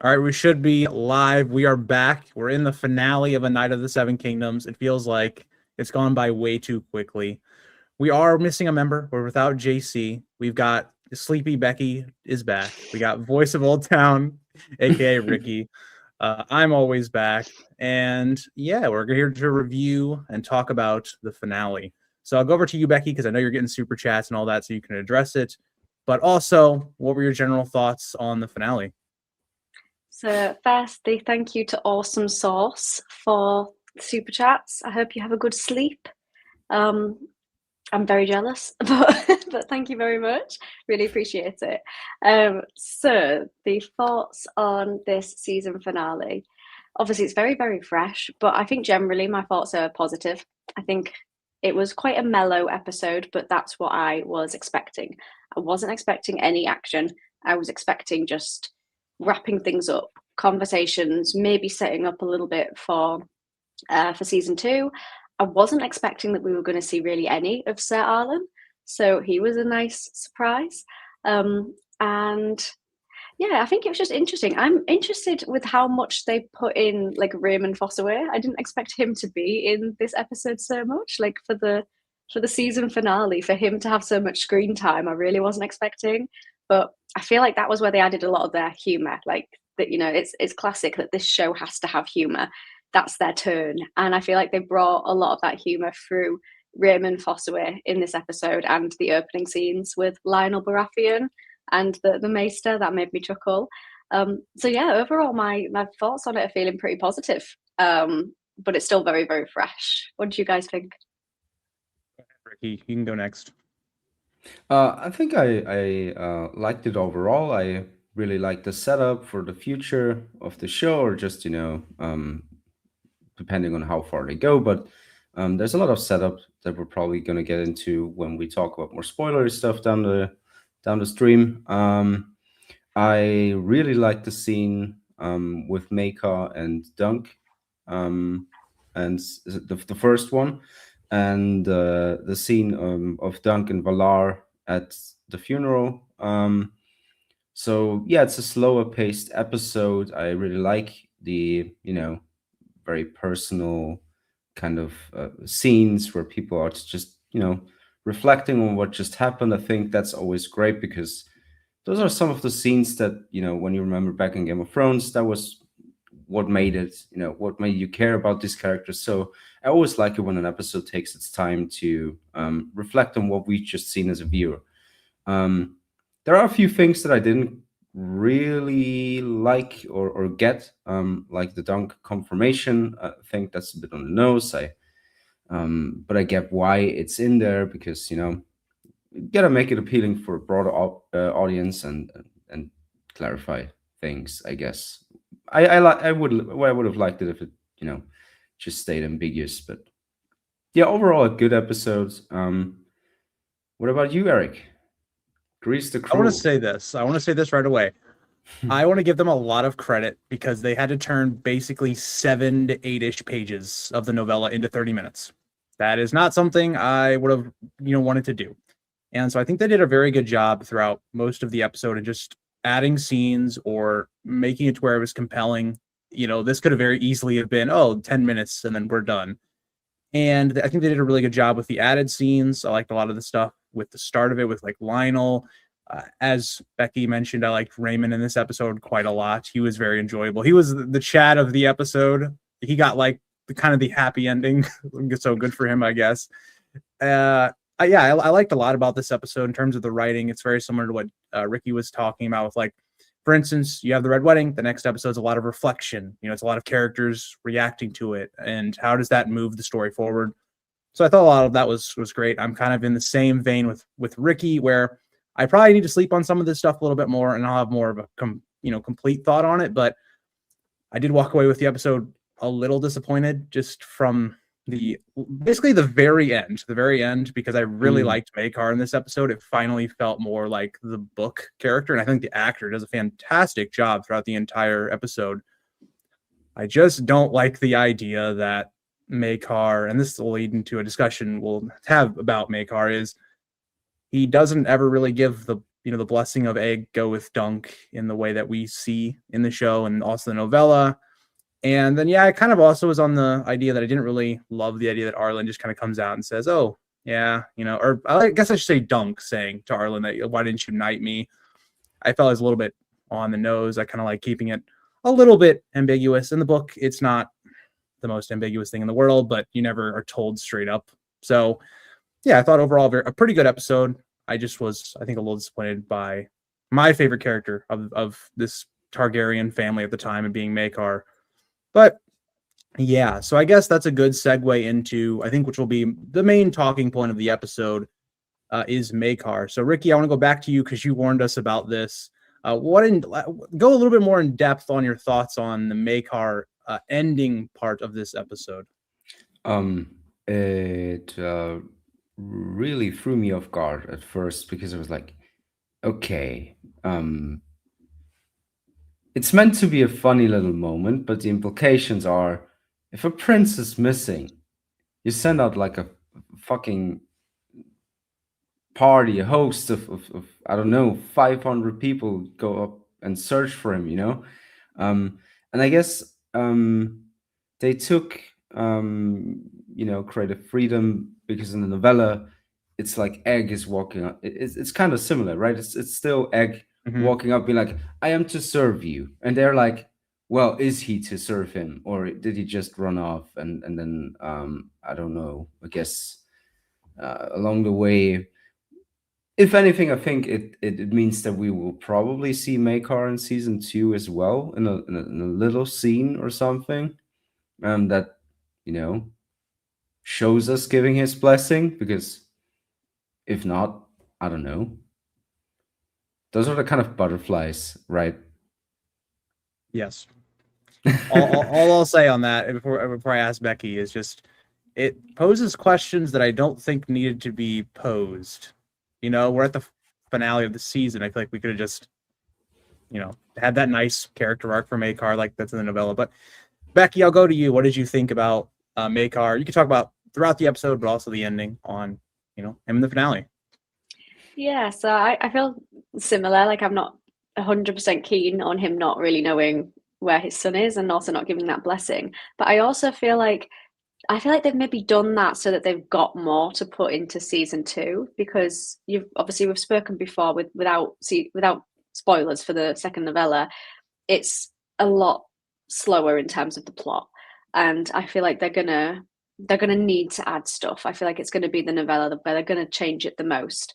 All right, we should be live. We are back. We're in the finale of A Night of the Seven Kingdoms. It feels like it's gone by way too quickly. We are missing a member. We're without JC. We've got Sleepy Becky is back. We got Voice of Old Town, aka Ricky. I'm always back. And yeah, we're here to review and talk about the finale. So I'll go over to you, Becky, because I know you're getting super chats and all that, so you can address it. But also, what were your general thoughts on the finale? So, firstly, thank you to Awesome Sauce for super chats. I hope you have a good sleep. Um, I'm very jealous, but thank you very much. Really appreciate it. So, the thoughts on this season finale. Obviously, it's very, very fresh, but I think generally my thoughts are positive. I think it was quite a mellow episode, but that's what I was expecting. I wasn't expecting any action. I was expecting just wrapping things up, conversations, maybe setting up a little bit for season two. I wasn't expecting that we were going to see really any of Sir Arlen, so he was a nice surprise. And yeah, I think it was just interesting. I'm interested with how much they put in, like Raymond Fossaway. I didn't expect him to be in this episode so much. Like for the season finale, for him to have so much screen time, I really wasn't expecting. But I feel like that was where they added a lot of their humor. Like that, it's classic that this show has to have humor. That's their turn, and I feel like they brought a lot of that humor through Raymond Fossaway in this episode and the opening scenes with Lionel Baratheon and the Maester. That made me chuckle. So yeah, overall, my thoughts on it are feeling pretty positive. But it's still very, very fresh. What do you guys think? Ricky, you can go next. I think I liked it overall. I really liked the setup for the future of the show, or just depending on how far they go. But there's a lot of setup that we're probably going to get into when we talk about more spoilery stuff down the stream. I really like the scene with Maka and Dunk, and the first one, and the scene of Dunk and Valar at the funeral. So yeah, it's a slower paced episode. I really like the very personal kind of scenes where people are just reflecting on what just happened. I think that's always great because those are some of the scenes that when you remember back in Game of Thrones, that was what made it, what made you care about these characters. So I always like it when an episode takes its time to reflect on what we've just seen as a viewer. There are a few things that I didn't really like or get, like the Dunk confirmation. I think that's a bit on the nose. But I get why it's in there because gotta make it appealing for a broader audience and clarify things. I guess I would have liked it if it just stayed ambiguous. But yeah, overall a good episode. What about you, Eric? Grease the I want to crew. say this. I want to say this right away. I want to give them a lot of credit because they had to turn basically 7 to 8-ish pages of the novella into 30 minutes. That is not something I would have, wanted to do. And so I think they did a very good job throughout most of the episode of just adding scenes or making it to where it was compelling. This could have very easily have been, 10 minutes and then we're done. And I think they did a really good job with the added scenes. I liked a lot of the stuff with the start of it with like Lionel. As Becky mentioned, I liked Raymond in this episode quite a lot. He was very enjoyable. He was the Chad of the episode. He got like the kind of the happy ending. So good for him, I guess. I liked a lot about this episode in terms of the writing. It's very similar to what Ricky was talking about with, like, for instance, you have the Red Wedding. The next episode's a lot of reflection. It's a lot of characters reacting to it, and how does that move the story forward? So I thought a lot of that was great. I'm kind of in the same vein with Ricky, where I probably need to sleep on some of this stuff a little bit more, and I'll have more of a complete thought on it. But I did walk away with the episode a little disappointed, just from basically the very end, because I really Mm. liked Makar in this episode. It finally felt more like the book character, and I think the actor does a fantastic job throughout the entire episode. I just don't like the idea that Makar, and this will lead into a discussion we'll have about Makar, is he doesn't ever really give the the blessing of Egg go with Dunk in the way that we see in the show and also the novella. And then, I kind of also was on the idea that I didn't really love the idea that Arlen just kind of comes out and says, oh, yeah, or I guess I should say Dunk saying to Arlen that, why didn't you knight me? I felt it was a little bit on the nose. I kind of like keeping it a little bit ambiguous. In the book, it's not the most ambiguous thing in the world, but you never are told straight up. So, I thought overall a pretty good episode. I just was, I think, a little disappointed by my favorite character of this Targaryen family at the time and being Maekar. But so I guess that's a good segue into, I think, which will be the main talking point of the episode, is Maekar. So Ricky, I want to go back to you because you warned us about this. Go a little bit more in depth on your thoughts on the Maekar ending part of this episode. It really threw me off guard at first because it was like, okay, it's meant to be a funny little moment, but the implications are, if a prince is missing, you send out like a fucking party, a host of I don't know, 500 people go up and search for him, and I guess they took creative freedom, because in the novella it's like Egg is walking up. It's kind of similar, right? It's still Egg walking up being like, I am to serve you, and they're like, well, is he to serve him, or did he just run off? And then I don't know, I guess along the way, if anything, I think it means that we will probably see Maekar in season 2 as well, in a little scene or something, that shows us giving his blessing. Because if not, I don't know. Those are the kind of butterflies, right? Yes. all I'll say on that before I ask Becky is just, it poses questions that I don't think needed to be posed. We're at the finale of the season. I feel like we could have just, had that nice character arc for Maekar like that's in the novella. But Becky, I'll go to you. What did you think about Maekar? You can talk about throughout the episode, but also the ending on, him in the finale. Yeah, so I feel similar. Like, I'm not 100% keen on him not really knowing where his son is and also not giving that blessing. But I also feel like they've maybe done that so that they've got more to put into season 2, because we've spoken before without spoilers for the second novella. It's a lot slower in terms of the plot, and I feel like they're gonna need to add stuff. I feel like it's gonna be the novella where they're gonna change it the most,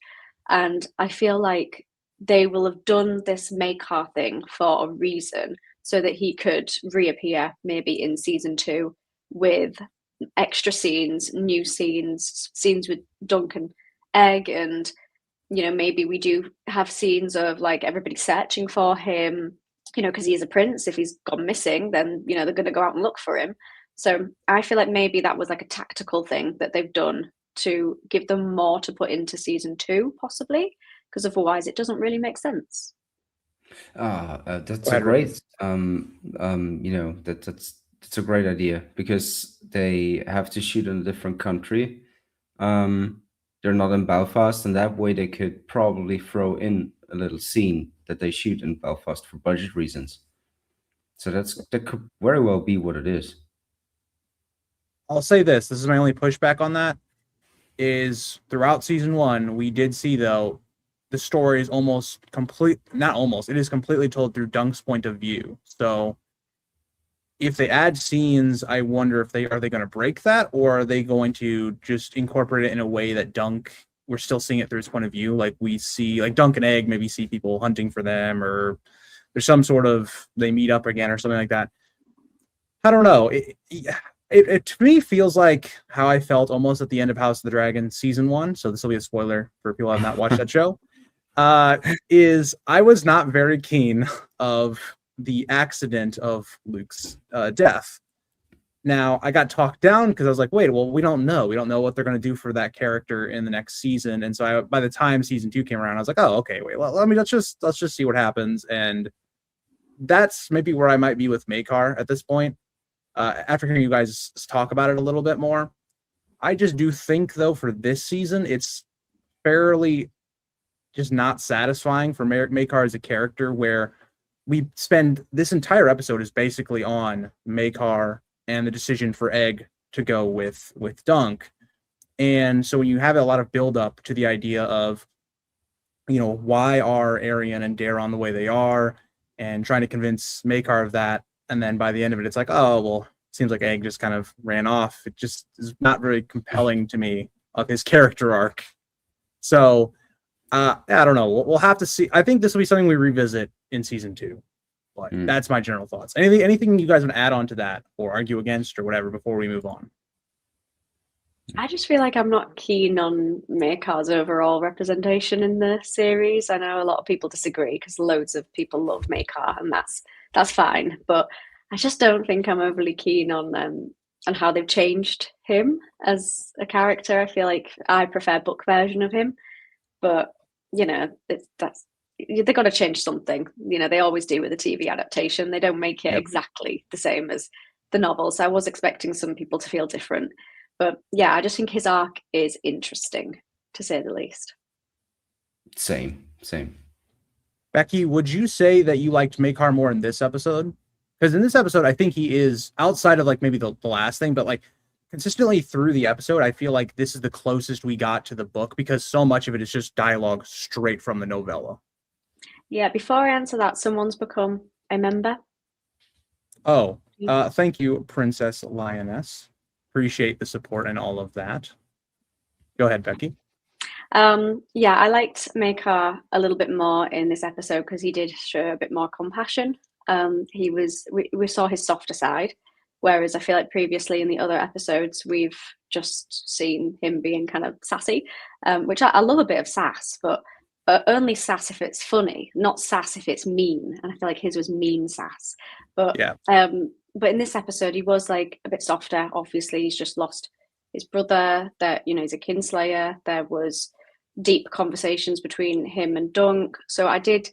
and I feel like they will have done this Maekar thing for a reason, so that he could reappear maybe in season 2 with extra scenes, new scenes with Dunk and Egg, and maybe we do have scenes of like everybody searching for him, because he is a prince. If he's gone missing, then they're going to go out and look for him. So I feel like maybe that was like a tactical thing that they've done to give them more to put into season 2, possibly, because otherwise it doesn't really make sense. That's a great that's a great idea, because they have to shoot in a different country. They're not in Belfast, and that way they could probably throw in a little scene that they shoot in Belfast for budget reasons. So that could very well be what it is. I'll say this is my only pushback on that, is throughout season 1, we did see, though, the story is it is completely told through Dunk's point of view. So if they add scenes, I wonder if are they going to break that, or are they going to just incorporate it in a way that we're still seeing it through his point of view. Like we see, like Dunk and Egg maybe see people hunting for them, or there's some sort of, they meet up again or something like that. I don't know. It to me feels like how I felt almost at the end of House of the Dragon season 1. So this will be a spoiler for people who have not watched that show. Is I was not very keen of the accident of Luke's death. Now, I got talked down because I was like, wait, well, we don't know. We don't know what they're going to do for that character in the next season. And so by the time season 2 came around, I was like, oh, okay, wait, well, let's just see what happens. And that's maybe where I might be with Maekar at this point. After hearing you guys talk about it a little bit more, I just do think, though, for this season, it's fairly just not satisfying for Makar as a character, where we spend this entire episode is basically on Makar and the decision for Egg to go with Dunk. And so when you have a lot of build up to the idea of, why are Arian and Daron the way they are, and trying to convince Makar of that, and then by the end of it, it's like, oh well, seems like Egg just kind of ran off. It just is not very compelling to me of his character arc. So I don't know. We'll have to see. I think this will be something we revisit in season 2. But that's my general thoughts. Anything you guys want to add on to that or argue against or whatever before we move on? I just feel like I'm not keen on Makar's overall representation in the series. I know a lot of people disagree because loads of people love Makar, and that's fine. But I just don't think I'm overly keen on how they've changed him as a character. I feel like I prefer book version of him, but they're got to change something. They always do with a TV adaptation. They don't make it exactly the same as the novel. So I was expecting some people to feel different. But yeah, I just think his arc is interesting, to say the least. Same. Becky, would you say that you liked Makar more in this episode? Because in this episode, I think he is, outside of like maybe the last thing, but like consistently through the episode, I feel like this is the closest we got to the book, because so much of it is just dialogue straight from the novella. Yeah, before I answer that, someone's become a member. Oh, thank you, Princess Lioness. Appreciate the support and all of that. Go ahead, Becky. Yeah, I liked Makar a little bit more in this episode because he did show a bit more compassion. We saw his softer side, whereas I feel like previously in the other episodes we've just seen him being kind of sassy, which I love a bit of sass, but only sass if it's funny, not sass if it's mean. And I feel like his was mean sass. But yeah. But in this episode, he was like a bit softer. Obviously, he's just lost his brother. That he's a kinslayer. There was deep conversations between him and Dunk. So I did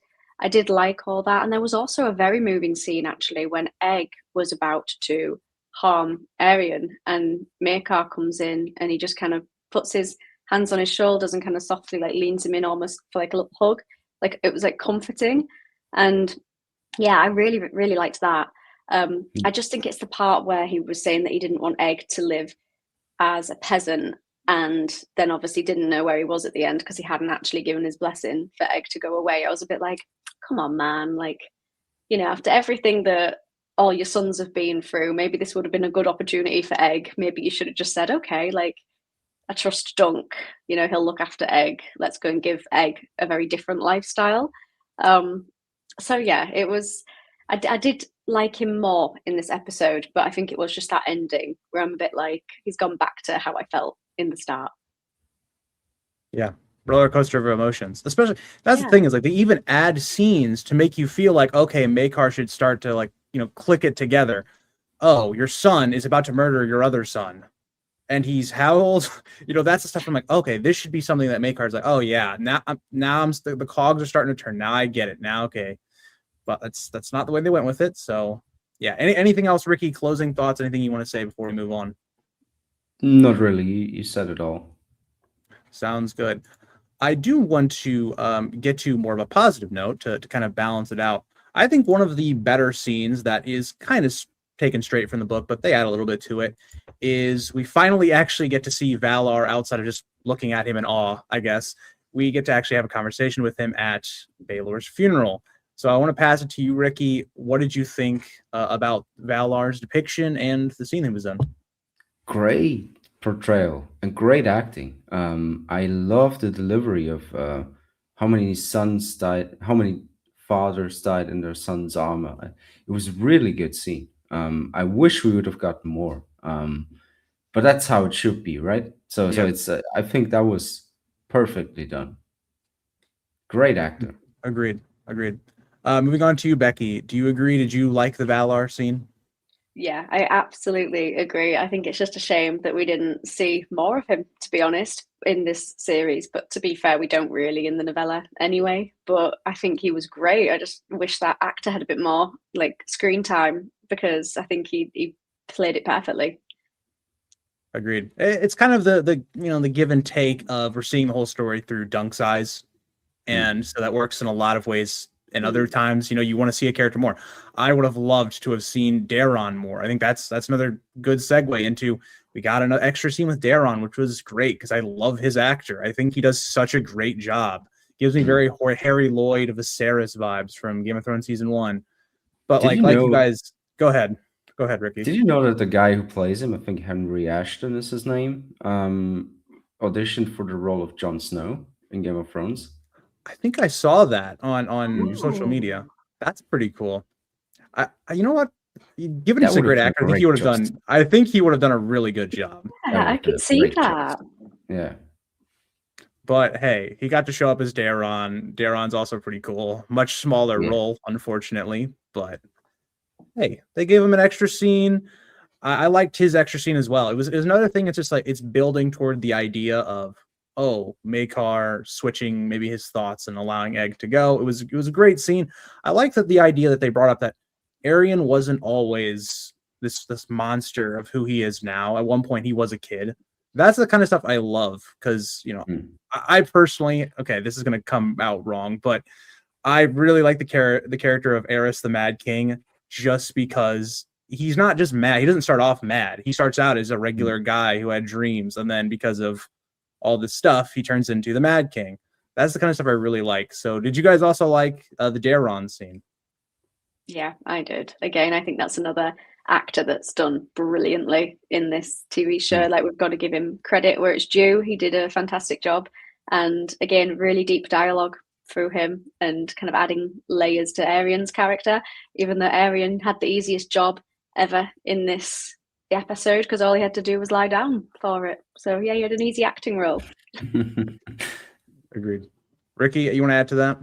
like all that. And there was also a very moving scene actually when Egg was about to harm Arian, and Makar comes in and he just kind of puts his hands on his shoulders and kind of softly like leans him in almost for like a little hug. Like it was like comforting. And yeah, I really, really liked that. I just think it's the part where he was saying that he didn't want Egg to live as a peasant, and then obviously didn't know where he was at the end because he hadn't actually given his blessing for Egg to go away. I was a bit like, come on, man. Like, after everything that all your sons have been through, maybe this would have been a good opportunity for Egg. Maybe you should have just said, okay, like, I trust Dunk, he'll look after Egg. Let's go and give Egg a very different lifestyle. So yeah, it was, I did like him more in this episode, but I think it was just that ending where I'm a bit like, he's gone back to how I felt in the start. Yeah, roller coaster of emotions. Especially, that's the thing, is like they even add scenes to make you feel like, okay, Makar should start to like, click it together. Oh, your son is about to murder your other son, and he's how old? That's the stuff I'm like, okay, this should be something that Makar's like, oh yeah, now the cogs are starting to turn. Now I get it. Now, okay. But that's not the way they went with it. So yeah. Anything else, Ricky? Closing thoughts? Anything you want to say before we move on? Not really. You said it all. Sounds good. I do want to get to more of a positive note to kind of balance it out. I think one of the better scenes that is kind of taken straight from the book, but they add a little bit to it, is we finally actually get to see Valar outside of just looking at him in awe, I guess. We get to actually have a conversation with him at Baelor's funeral. So I want to pass it to you, Ricky. What did you think about Valar's depiction and the scene he was in? Great portrayal and great acting. I love the delivery of how many sons died, how many fathers died in their son's armor. It was a really good scene. I wish we would have gotten more, but that's how it should be, right? So it's I think that was perfectly done. Great actor. Agreed. Moving on to you, Becky. Do you agree? Did you like the Valar scene? Yeah, I absolutely agree. I think it's just a shame that we didn't see more of him, to be honest, in this series. But to be fair, we don't really in the novella anyway. But I think he was great. I just wish that actor had a bit more like screen time, because I think he played it perfectly. Agreed. It's kind of the give and take of we're seeing the whole story through Dunk's eyes. And so that works in a lot of ways. And other times, you want to see a character more. I would have loved to have seen Daron more. I think that's another good segue into, we got an extra scene with Daron, which was great because I love his actor. I think he does such a great job. Gives me very Harry Lloyd of Viserys vibes from Game of Thrones season 1. But Did like you you know? guys, go ahead, Ricky. Did you know that the guy who plays him, I think Henry Ashton is his name, auditioned for the role of Jon Snow in Game of Thrones? I think I saw that on your social Ooh. media. That's pretty cool. You know what? Given he's That a would have great been a actor, great I think he would have done a really good job. That Yeah, would I have been could a see great that. choice. Yeah. But hey, he got to show up as Daron. Daron's also pretty cool. Much smaller Yeah. role, unfortunately. But hey, they gave him an extra scene. I liked his extra scene as well. It was another thing. It's just like it's building toward the idea of, Maekar switching maybe his thoughts and allowing Egg to go. It was a great scene. I like that the idea that they brought up that Arian wasn't always this monster of who he is now. At one point, he was a kid. That's the kind of stuff I love because I personally, this is going to come out wrong, but I really like the character of Eris the Mad King just because he's not just mad. He doesn't start off mad. He starts out as a regular guy who had dreams, and then because of all this stuff, he turns into the Mad King. That's the kind of stuff I really like. So, did you guys also like the Daron scene? Yeah, I did. Again, I think that's another actor that's done brilliantly in this TV show. Like, we've got to give him credit where it's due. He did a fantastic job. And again, really deep dialogue through him and kind of adding layers to Arian's character, even though Arian had the easiest job ever in this episode because all he had to do was lie down for it. So yeah, he had an easy acting role. Agreed. Ricky, you want to add to that?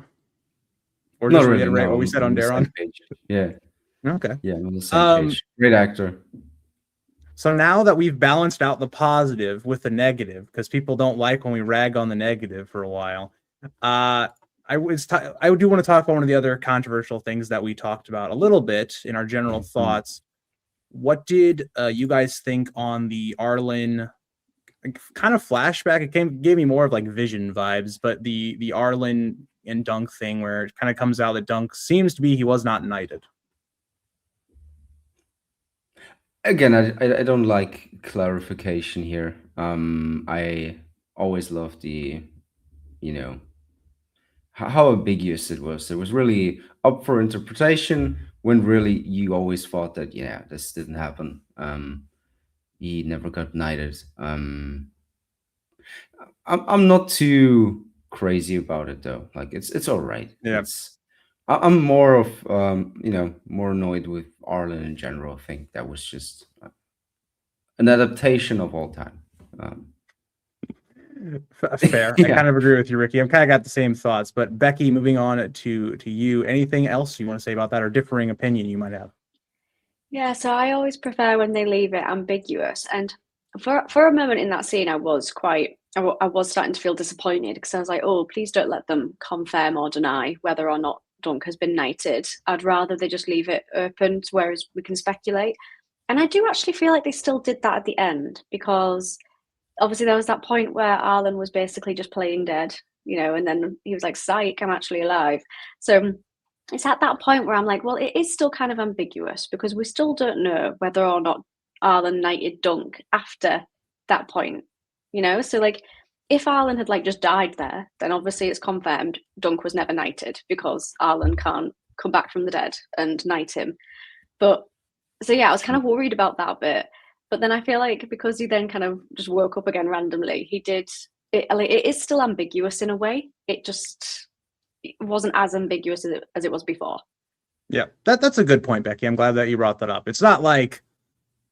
Or Not just really, reiterate no, what we said on the same Daron? page. Yeah. Okay. Yeah, I'm on the same page. Great actor. So now that we've balanced out the positive with the negative, because people don't like when we rag on the negative for a while, I do want to talk about one of the other controversial things that we talked about a little bit in our general thoughts. What did you guys think on the Arlen kind of flashback? It gave me more of like Vision vibes, but the Arlen and Dunk thing where it kind of comes out that Dunk seems to be he was not knighted. Again, I don't like clarification here. I always love the, how ambiguous it was. It was really up for interpretation when really you always thought that, this didn't happen. He never got knighted. I'm not too crazy about it though. Like it's all right. Yeah. I'm more of more annoyed with Arlen in general. I think that was just an adaptation of all time. Fair. I kind of agree with you, Ricky. I've kind of got the same thoughts. But Becky, moving on to you, anything else you want to say about that or differing opinion you might have? Yeah, so I always prefer when they leave it ambiguous. And for a moment in that scene, I was starting to feel disappointed because I was like, oh, please don't let them confirm or deny whether or not Dunk has been knighted. I'd rather they just leave it open to whereas we can speculate. And I do actually feel like they still did that at the end because obviously there was that point where Arlen was basically just playing dead, and then he was like, psych, I'm actually alive. So it's at that point where I'm like, well, it is still kind of ambiguous because we still don't know whether or not Arlen knighted Dunk after that point, So like, if Arlen had like just died there, then obviously it's confirmed Dunk was never knighted because Arlen can't come back from the dead and knight him. But so yeah, I was kind of worried about that bit. But then I feel like because he then kind of just woke up again randomly, he did it. Like, it is still ambiguous in a way. It wasn't as ambiguous as it was before. Yeah, that's a good point, Becky. I'm glad that you brought that up. It's not like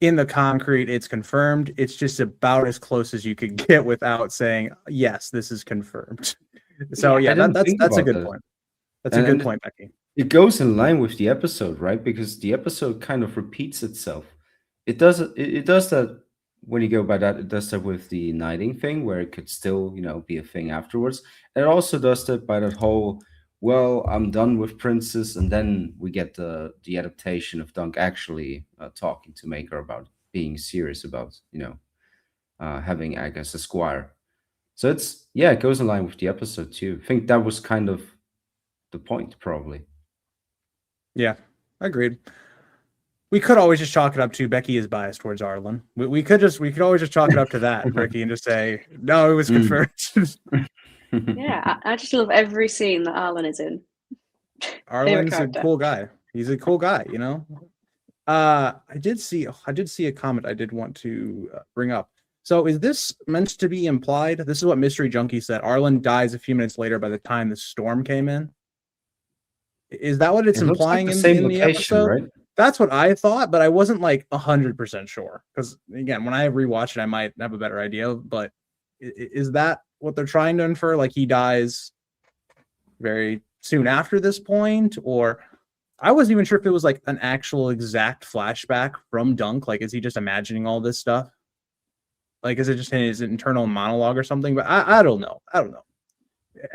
in the concrete it's confirmed. It's just about as close as you could get without saying, yes, this is confirmed. So yeah, that's a good point. That's a good point, Becky. It goes in line with the episode, right? Because the episode kind of repeats itself. It does that when you go by that. It does that with the knighting thing, where it could still, be a thing afterwards. And it also does that by that whole, well, I'm done with Princess, and then we get the adaptation of Dunk actually talking to Maker about being serious about, having Egg as a squire. So it goes in line with the episode too. I think that was kind of the point, probably. Yeah, agreed. We could always just chalk it up to Becky is biased towards Arlen. We could always just chalk it up to that, Ricky, and just say no, it was confirmed. Yeah, I just love every scene that Arlen is in. Arlen's a cool guy. He's a cool guy, you know. I did see a comment I did want to bring up. So is this meant to be implied? This is what Mystery Junkie said. Arlen dies a few minutes later by the time the storm came in. Is that what it's implying like in the episode? Right? That's what I thought, but I wasn't like 100% sure. Because again, when I rewatch it, I might have a better idea. But is that what they're trying to infer? Like he dies very soon after this point, or I wasn't even sure if it was like an actual exact flashback from Dunk. Like, is he just imagining all this stuff? Like, is it just his internal monologue or something? But I don't know.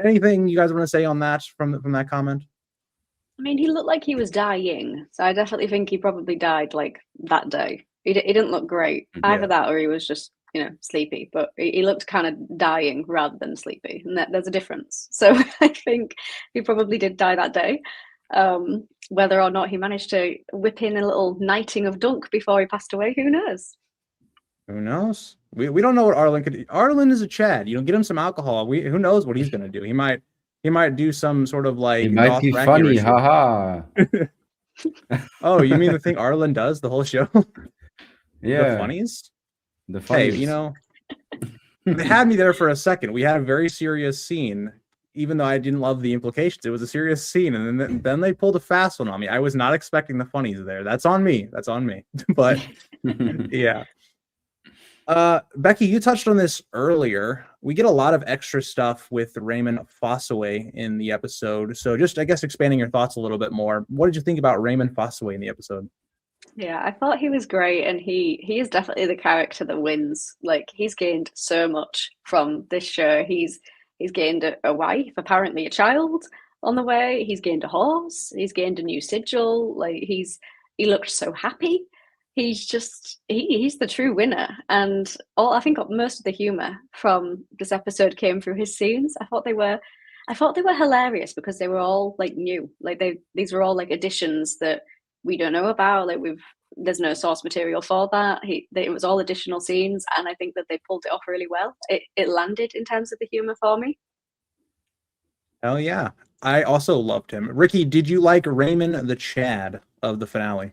Anything you guys want to say on that from that comment? I mean, he looked like he was dying, so I definitely think he probably died like that day. He didn't look great. Either that or he was just, sleepy. But he looked kind of dying rather than sleepy, and there's a difference. So I think he probably did die that day. Whether or not he managed to whip in a little knighting of Dunk before he passed away, who knows? Who knows? We don't know what Arlen could do. Arlen is a Chad. Get him some alcohol. Who knows what he's gonna do? He might do some sort of like. He might be funny, haha. Oh, you mean the thing Arlen does the whole show? Yeah, the funnies. Hey, they had me there for a second. We had a very serious scene, even though I didn't love the implications. It was a serious scene, and then they pulled a fast one on me. I was not expecting the funnies there. That's on me. But yeah. Becky, you touched on this earlier. We get a lot of extra stuff with Raymond Fossaway in the episode. So just, I guess, expanding your thoughts a little bit more. What did you think about Raymond Fossaway in the episode? Yeah, I thought he was great, and he is definitely the character that wins. Like, he's gained so much from this show. He's gained a wife, apparently a child on the way. He's gained a horse. He's gained a new sigil. Like, he looked so happy. He's just he's the true winner, and I think most of the humor from this episode came through his scenes. I thought they were hilarious because they were all like new. Like these were all like additions that we don't know about. Like there's no source material for that. It was all additional scenes, and I think that they pulled it off really well. It landed in terms of the humor for me. Hell yeah. I also loved him. Ricky, did you like Raymond the Chad of the finale?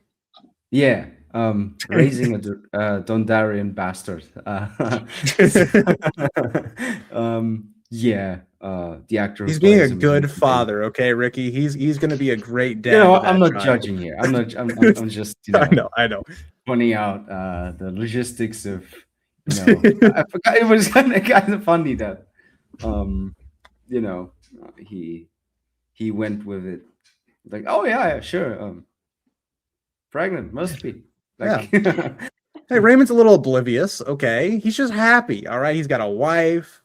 Yeah. Raising a Dondarian bastard. The actor. He's being a good father, okay, Ricky. He's going to be a great dad. I'm not judging here. I'm just I know. Pointing out the logistics of. I forgot it was kind of funny that, he went with it, like, oh yeah, sure, pregnant must be. Like, yeah. Hey, Raymond's a little oblivious. Okay, he's just happy. All right, he's got a wife.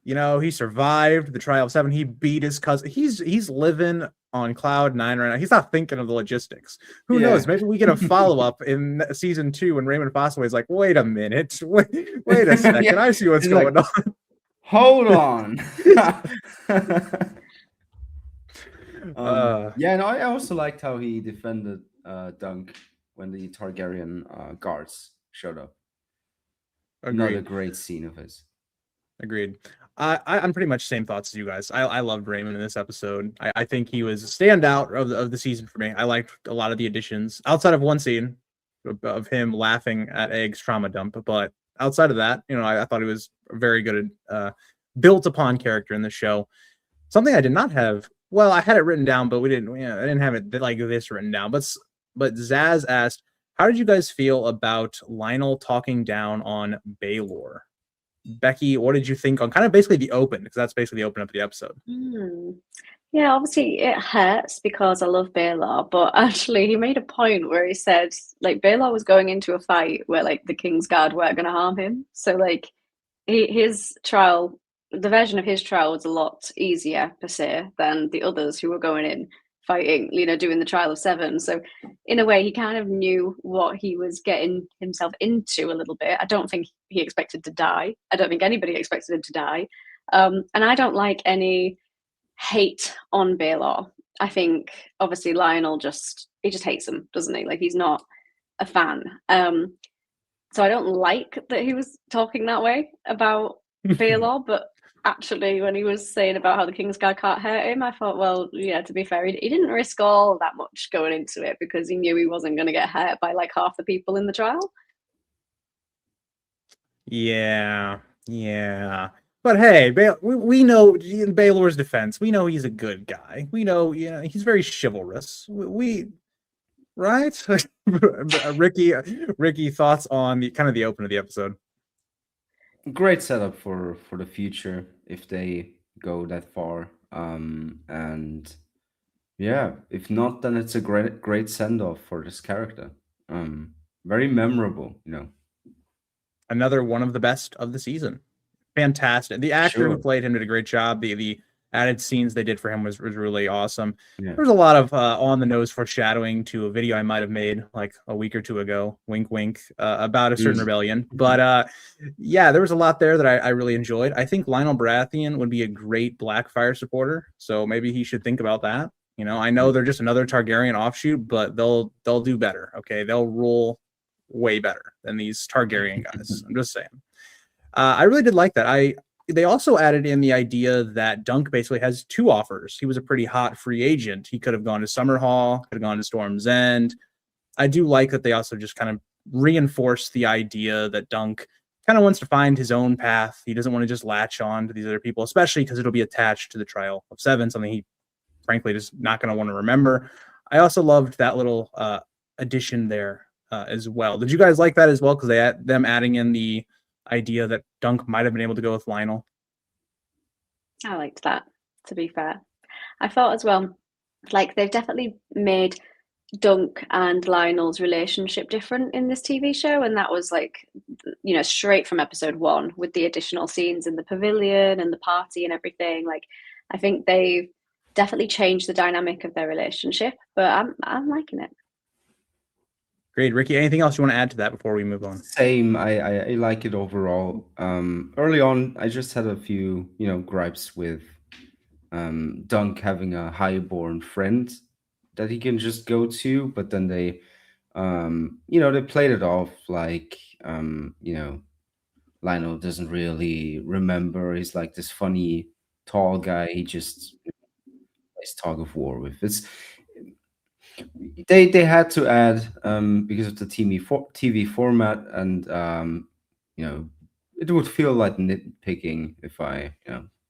He survived the trial of 7. He beat his cousin. He's living on cloud 9 right now. He's not thinking of the logistics. Who knows? Maybe we get a follow up in season 2 when Raymond Fossaway is like, wait a minute, wait a second. I see what's going on. Hold on. I also liked how he defended Dunk when the Targaryen guards showed up. Another great scene of his. Agreed. I'm pretty much same thoughts as you guys. I loved Raymond in this episode. I think he was a standout of the season for me. I liked a lot of the additions outside of one scene of him laughing at Egg's trauma dump. But outside of that, I thought he was a very good built upon character in the show. Something I did not have. Well, I had it written down, but I didn't have it like this written down. But Zaz asked, how did you guys feel about Lionel talking down on Baelor? Becky, what did you think on kind of basically the open? Because that's basically the open up of the episode. Yeah, obviously it hurts because I love Baelor, but actually he made a point where he said like Baelor was going into a fight where like the King's Guard weren't going to harm him. So like his trial, the version of his trial was a lot easier per se than the others who were going in fighting, doing the trial of 7. So in a way, he kind of knew what he was getting himself into a little bit. I don't think he expected to die. I don't think anybody expected him to die. And I don't like any hate on Baylor. I think obviously Lionel just hates him, doesn't he? Like he's not a fan. So I don't like that he was talking that way about Baylor, but actually when he was saying about how the King's Guard can't hurt him, I thought, well, yeah, to be fair, he didn't risk all that much going into it because he knew he wasn't going to get hurt by like half the people in the trial. Yeah, yeah. But hey, we know in Baylor's defense, we know he's a good guy. We know, he's very chivalrous. Right? Ricky, thoughts on the kind of the open of the episode? Great setup for the future if they go that far. And yeah, if not, then it's a great send off for this character. Very memorable, Another one of the best of the season. Fantastic. The actor who Sure. played him did a great job. The added scenes they did for him was really awesome. Yeah. There's a lot of on the nose foreshadowing to a video I might have made like a week or two ago, wink wink, about a certain rebellion. But yeah, there was a lot there that I really enjoyed. I think Lionel Baratheon would be a great Blackfire supporter, so maybe he should think about that. I know they're just another Targaryen offshoot, but they'll do better. Okay, they'll rule way better than these Targaryen guys. I'm just saying. I really did like that. They also added in the idea that Dunk basically has two offers. He was a pretty hot free agent. He could have gone to Summerhall, could have gone to Storm's End. I do like that they also just kind of reinforce the idea that Dunk kind of wants to find his own path. He doesn't want to just latch on to these other people, especially because it'll be attached to the Trial of Seven, something he frankly just not going to want to remember. I also loved that little addition there as well. Did you guys like that as well? Because them adding in the idea that Dunk might have been able to go with Lionel. I liked that, to be fair. I thought as well, like they've definitely made Dunk and Lionel's relationship different in this TV show, and that was like, straight from episode 1 with the additional scenes in the pavilion and the party and everything. Like, I think they've definitely changed the dynamic of their relationship, but I'm liking it. Great. Ricky, anything else you want to add to that before we move on? Same. I like it overall. Early on, I just had a few, gripes with Dunk having a highborn friend that he can just go to, but then they played it off like, Lionel doesn't really remember. He's like this funny tall guy. He just plays tug of war with. They had to add because of the TV format, and it would feel like nitpicking if I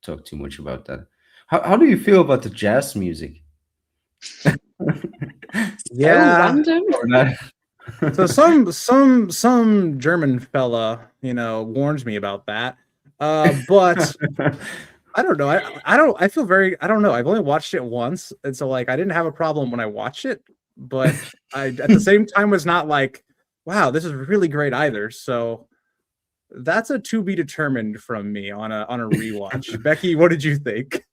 talk too much about that. How do you feel about the jazz music? Yeah. So random. So some German fella, warned me about that. But I don't know. I feel very, I don't know. I've only watched it once. And so like, I didn't have a problem when I watched it, but I, at the same time was not like, wow, this is really great either. So that's a to be determined from me on a rewatch. Becky, what did you think?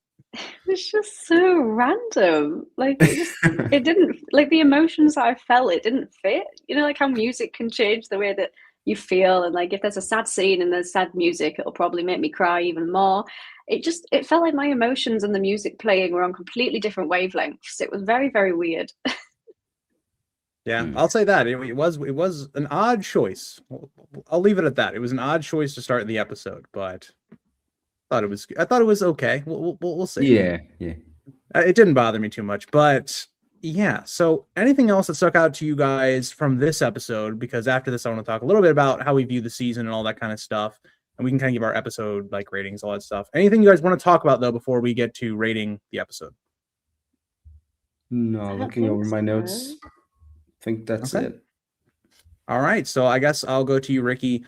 It's just so random. Like it didn't, like the emotions that I felt, it didn't fit. Like how music can change the way that you feel, and like if there's a sad scene and there's sad music, it'll probably make me cry even more. It felt like my emotions and the music playing were on completely different wavelengths. It was very, very weird. Yeah, I'll say that it was an odd choice. I'll leave it at that. It was an odd choice to start the episode, but I thought it was okay. We'll see. Yeah. It didn't bother me too much, but yeah. So anything else that stuck out to you guys from this episode? Because after this, I want to talk a little bit about how we view the season and all that kind of stuff, and we can kind of give our episode like ratings, all that stuff. Anything you guys want to talk about though before we get to rating the episode? No, looking over my notes, I think that's it. All right, so I guess I'll go to you, Ricky.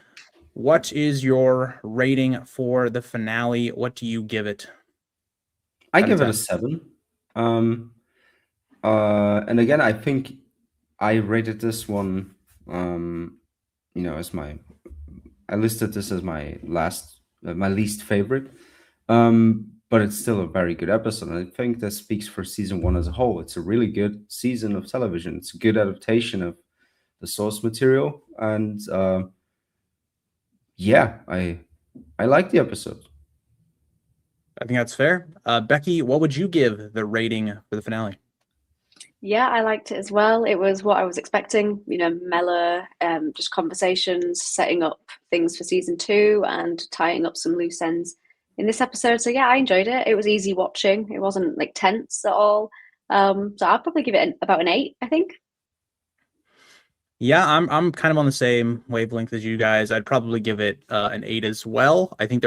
What is your rating for the finale? What do you give it? I give it a 7. And again, I think I rated this one, I listed this as my least favorite. But it's still a very good episode. And I think that speaks for season 1 as a whole. It's a really good season of television. It's a good adaptation of the source material. And yeah, I like the episode. I think that's fair. Becky, what would you give the rating for the finale? Yeah, I liked it as well. It was what I was expecting, mellow, just conversations, setting up things for season 2 and tying up some loose ends in this episode. So yeah, I enjoyed it. It was easy watching. It wasn't like tense at all. So I'll probably give it about an 8, I think. Yeah, I'm kind of on the same wavelength as you guys. I'd probably give it an 8 as well. I think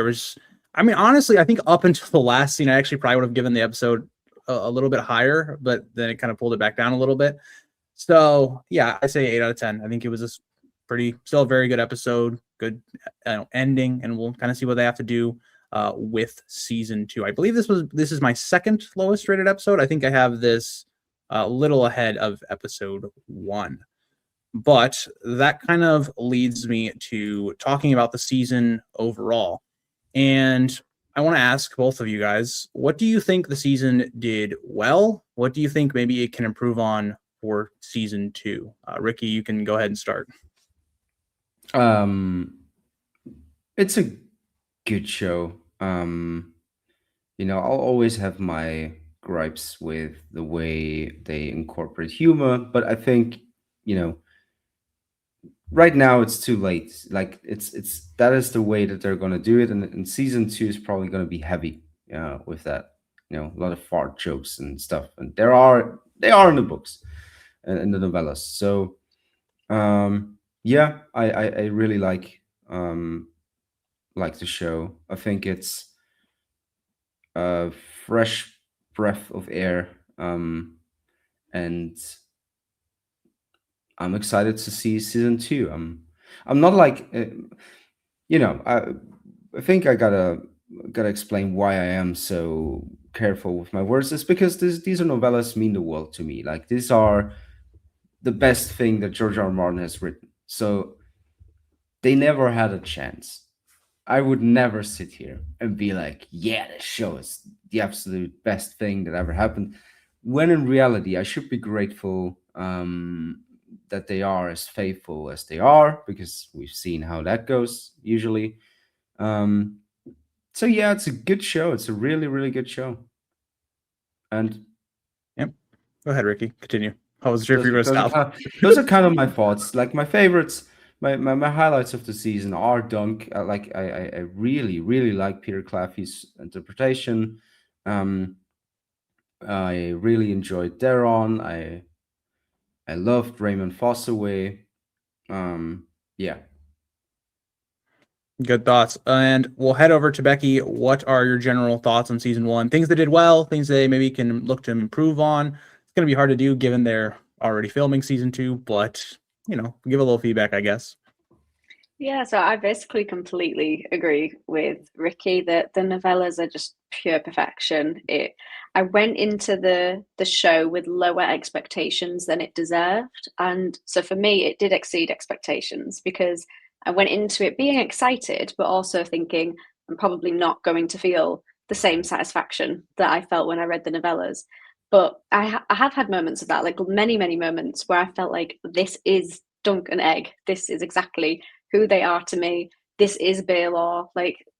honestly, I think up until the last scene, I actually probably would have given the episode a little bit higher, but then it kind of pulled it back down a little bit. So yeah, I say 8 out of 10. I think it was still a very good episode, good ending, and we'll kind of see what they have to do with season 2. I believe this is my second lowest rated episode. I think I have this a little ahead of episode 1. But that kind of leads me to talking about the season overall. And I want to ask both of you guys, what do you think the season did well? What do you think maybe it can improve on for season 2? Ricky, you can go ahead and start. It's a good show. I'll always have my gripes with the way they incorporate humor, but I think, right now it's too late. Like it's that is the way that they're going to do it, and season 2 is probably going to be heavy with that. A lot of fart jokes and stuff, and they are in the books and in the novellas. So yeah, I really like the show. I think it's a fresh breath of air, and I'm excited to see season 2. I'm not like I think I gotta explain why I am so careful with my words. It's because these are novellas mean the world to me. Like, these are the best thing that George R. R. Martin has written. So they never had a chance. I would never sit here and be like, yeah, this show is the absolute best thing that ever happened. When in reality, I should be grateful that they are as faithful as they are, because we've seen how that goes usually. So yeah, it's a good show. It's a really, really good show. And yep, go ahead, Ricky. Continue. I wasn't sure if you were going to stop. Those are kind of my thoughts. Like, my favorites, my highlights of the season are Dunk. I really, really like Peter Claffey's interpretation. I really enjoyed Daron. I loved Raymond Fossaway. Yeah. Good thoughts. And we'll head over to Becky. What are your general thoughts on season 1? Things that did well, things they maybe can look to improve on. It's going to be hard to do given they're already filming season 2, but give a little feedback, I guess. Yeah, so I basically completely agree with Ricky that the novellas are just pure perfection. I went into the show with lower expectations than it deserved, and so for me, it did exceed expectations, because I went into it being excited, but also thinking I'm probably not going to feel the same satisfaction that I felt when I read the novellas. But I have had moments of that, like many, many moments where I felt like this is Dunk and Egg. This is exactly who they are to me. This is Baelor,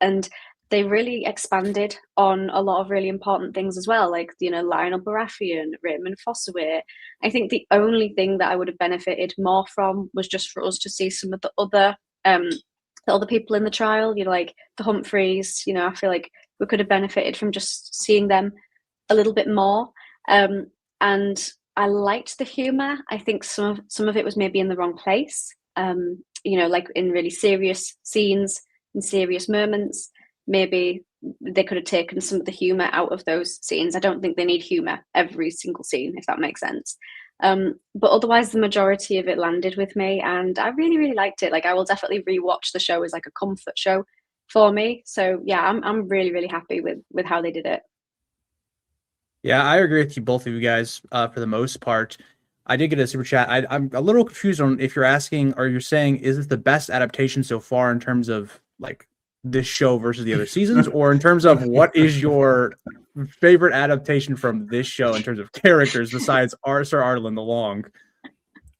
and they really expanded on a lot of really important things as well, like Lionel Baratheon, Raymond Fossaway. I think the only thing that I would have benefited more from was just for us to see some of the other people in the trial, like the Humphreys. I feel like we could have benefited from just seeing them a little bit more. And I liked the humor. I think some of it was maybe in the wrong place. Like in really serious scenes, in serious moments, maybe they could have taken some of the humor out of those scenes. I don't think they need humor every single scene, if that makes sense. But otherwise, the majority of it landed with me, and I really, really liked it. Like, I will definitely rewatch the show as like a comfort show for me. So yeah, I'm really, really happy with how they did it. Yeah, I agree with you, both of you guys, for the most part. I did get a super chat. I'm a little confused on if you're asking or you're saying, is this the best adaptation so far in terms of like this show versus the other seasons, or in terms of what is your favorite adaptation from this show in terms of characters besides Sir Arlen the Long?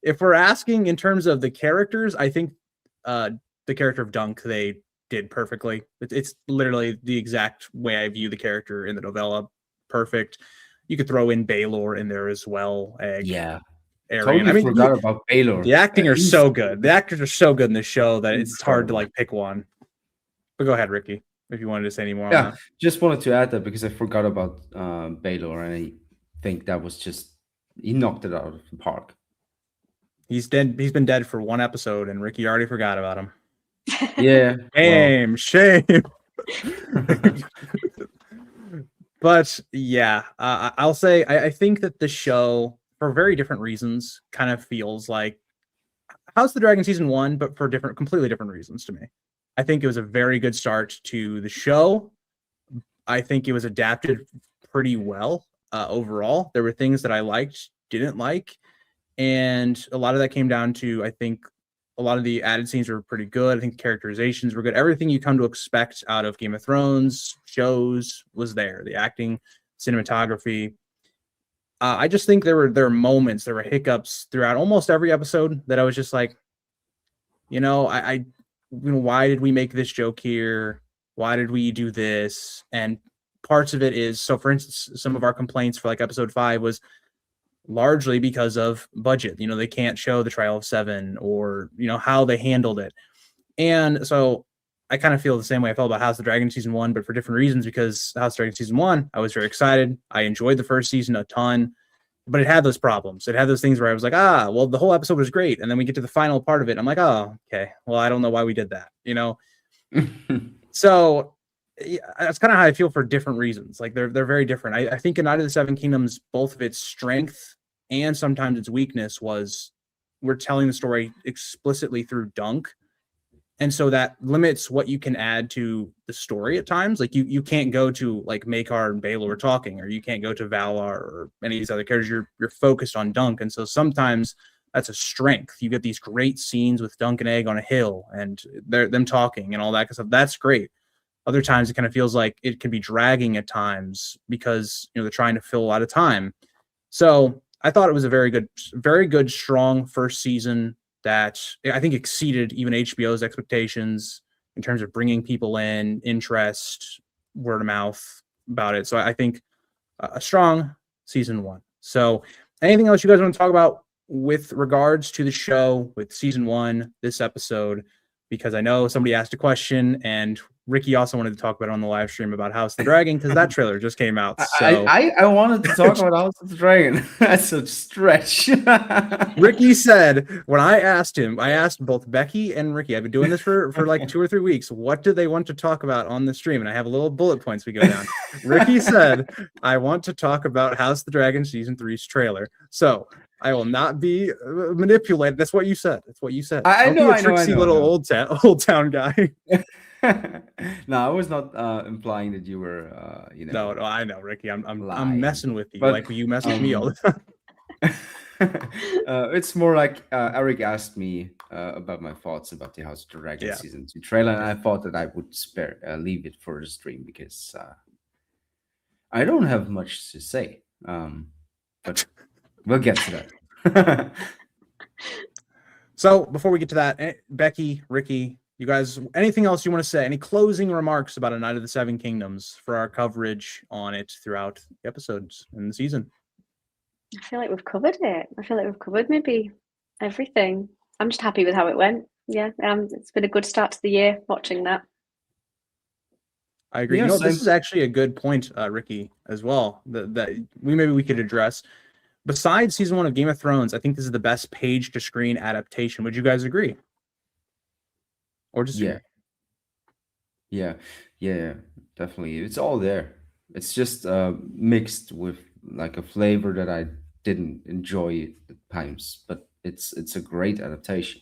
If we're asking in terms of the characters, I think the character of Dunk, they did perfectly. It's literally the exact way I view the character in the novella. Perfect. You could throw in Baylor in there as well. Egg, Yeah, Arian. totally I mean, forgot about Baylor. the acting are He's so good. The actors are so good in this show that it's hard to incredible. like pick one. But go ahead, Ricky, if you wanted to say any more on Yeah, that. just wanted to add that because I forgot about Baylor, and I think that was just he knocked it out of the park. He's dead. He's been dead for one episode, and Ricky already forgot about him. Yeah, Shame. But yeah, I'll say I think that the show, for very different reasons, kind of feels like House of the Dragon season 1, but for completely different reasons to me. I think it was a very good start to the show. I think it was adapted pretty well overall. There were things that I liked, didn't like, and a lot of that came down to, I think, a lot of the added scenes were pretty good. I think the characterizations were good. Everything you come to expect out of Game of Thrones shows was there. The acting, cinematography. I just think there were moments, there were hiccups throughout almost every episode that I was just like, why did we make this joke here? Why did we do this? And parts of it is, so for instance, some of our complaints for like episode 5 was largely because of budget. They can't show the trial of 7 or, how they handled it. And so I kind of feel the same way I felt about House of the Dragon season 1, but for different reasons, because House of the Dragon season 1, I was very excited. I enjoyed the first season a ton, but it had those problems. It had those things where I was like, well, the whole episode was great. And then we get to the final part of it. I'm like, oh, okay. Well, I don't know why we did that, So yeah, that's kind of how I feel for different reasons. Like they're very different. I think in Night of the Seven Kingdoms, both of its strength and sometimes its weakness was we're telling the story explicitly through Dunk. And so that limits what you can add to the story at times. Like you can't go to like Makar and Baylor talking, or you can't go to Valar or any of these other characters. You're focused on Dunk. And so sometimes that's a strength. You get these great scenes with Dunk and Egg on a hill and them talking and all that kind of stuff. That's great. Other times it kind of feels like it can be dragging at times because they're trying to fill a lot of time. So I thought it was a very good, strong first season that I think exceeded even HBO's expectations in terms of bringing people in, interest, word of mouth about it. So I think a strong season 1. So anything else you guys want to talk about with regards to the show, with season 1, this episode? Because I know somebody asked a question, and Ricky also wanted to talk about it on the live stream about House of the Dragon because that trailer just came out. So I wanted to talk about House of the Dragon. That's a stretch. Ricky said, when I asked both Becky and Ricky, I've been doing this for like 2 or 3 weeks, what do they want to talk about on the stream? And I have a little bullet points we go down. Ricky said, I want to talk about House of the Dragon season 3's trailer. So I will not be manipulated. That's what you said. I Don't know, be a I know, tricksy I know, little I know. old town guy. No, I was not implying that you were, No, I know, Ricky. I'm lying. messing with you, But, like you mess with me all the time. It's more like Eric asked me about my thoughts about the House of the Dragon season 2 trailer, and I thought that I would leave it for the stream because I don't have much to say. But we'll get to that. So before we get to that, Becky, Ricky, you guys, anything else you want to say? Any closing remarks about A Night of the Seven Kingdoms for our coverage on it throughout the episodes in the season? I feel like we've covered it. I feel like we've covered maybe everything. I'm just happy with how it went. Yeah, it's been a good start to the year watching that. I agree. Yeah, This is actually a good point, Ricky, as well, that we could address. Besides season 1 of Game of Thrones, I think this is the best page-to-screen adaptation. Would you guys agree? Or disagree? Yeah, definitely. It's all there. It's just mixed with like a flavor that I didn't enjoy at times, but it's a great adaptation.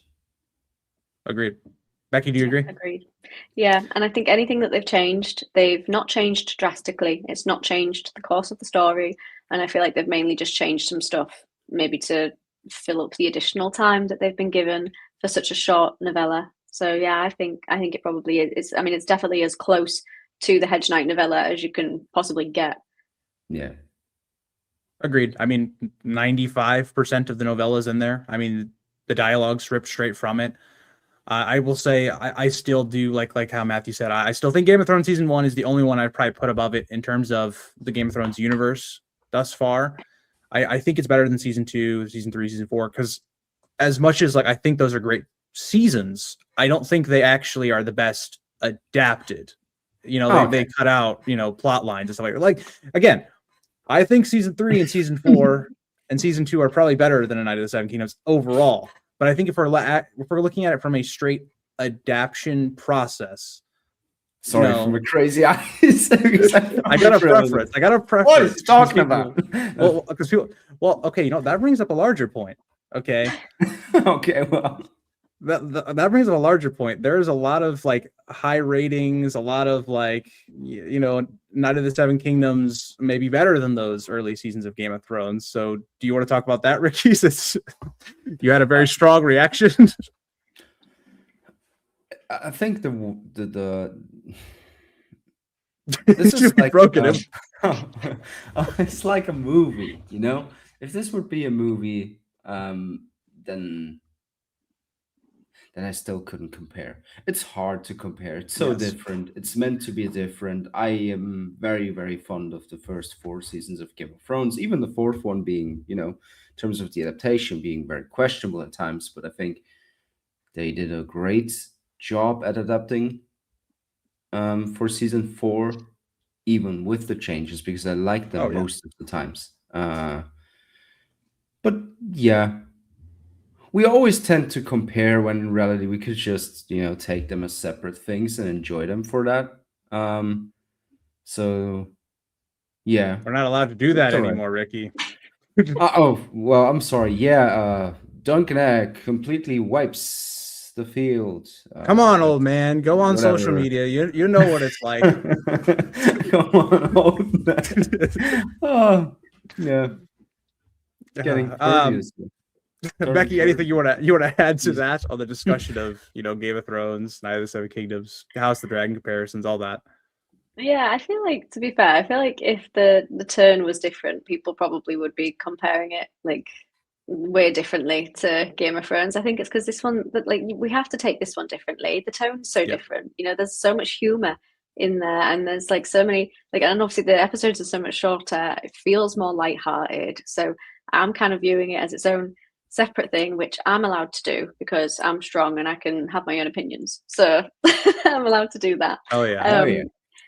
Agreed. Becky, do you agree? Agreed. Yeah, and I think anything that they've not changed drastically. It's not changed the course of the story, and I feel like they've mainly just changed some stuff, maybe to fill up the additional time that they've been given for such a short novella. So yeah, I think it probably is. I mean, it's definitely as close to the Hedge Knight novella as you can possibly get. Yeah. Agreed. I mean, 95% of the novella's in there. I mean, the dialogue's ripped straight from it. I will say I still do like how Matthew said. I still think Game of Thrones season 1 is the only one I'd probably put above it in terms of the Game of Thrones universe thus far. I think it's better than season 2, season 3, season 4, because as much as like I think those are great seasons, I don't think they actually are the best adapted. They cut out plot lines and stuff like again. I think season 3 and season 4 and season 2 are probably better than A Night of the Seven Kingdoms overall. But I think if we're looking at it from a straight adaptation process, sorry for my crazy eyes. I got a preference. What is he talking about? Because people, okay, that brings up a larger point. Okay. Okay, well. That brings up a larger point. There's a lot of like high ratings, a lot of like Night of the Seven Kingdoms may be better than those early seasons of Game of Thrones. So do you want to talk about that, Ricky? Since you had a very strong reaction. I think this is like broken. It's like a movie, If this would be a movie, then I still couldn't compare. It's hard to compare. It's so different. It's meant to be different. I am very, very fond of the first 4 seasons of Game of Thrones, even the 4th one being, in terms of the adaptation, being very questionable at times. But I think they did a great job at adapting for season 4, even with the changes, because I like them most of the times. But yeah. We always tend to compare when in reality we could just, take them as separate things and enjoy them for that. So, yeah. We're not allowed to do that anymore, Ricky. Well, I'm sorry. Yeah, Duncan Egg completely wipes the field. Come on, old man. Go on social media. You know what it's like. Come on, old man. Yeah. Getting curious. Becky, anything you want to add to that on the discussion of Game of Thrones, Night of the Seven Kingdoms, House of the Dragon comparisons, all that? Yeah, I feel like, to be fair, I feel like if the turn was different, people probably would be comparing it like way differently to Game of Thrones. I think it's because this one, like, we have to take this one differently. The tone's so different. There's so much humor in there, and there's like so many and obviously the episodes are so much shorter. It feels more lighthearted. So I'm kind of viewing it as its own separate thing, which I'm allowed to do because I'm strong and I can have my own opinions. So I'm allowed to do that. Oh yeah.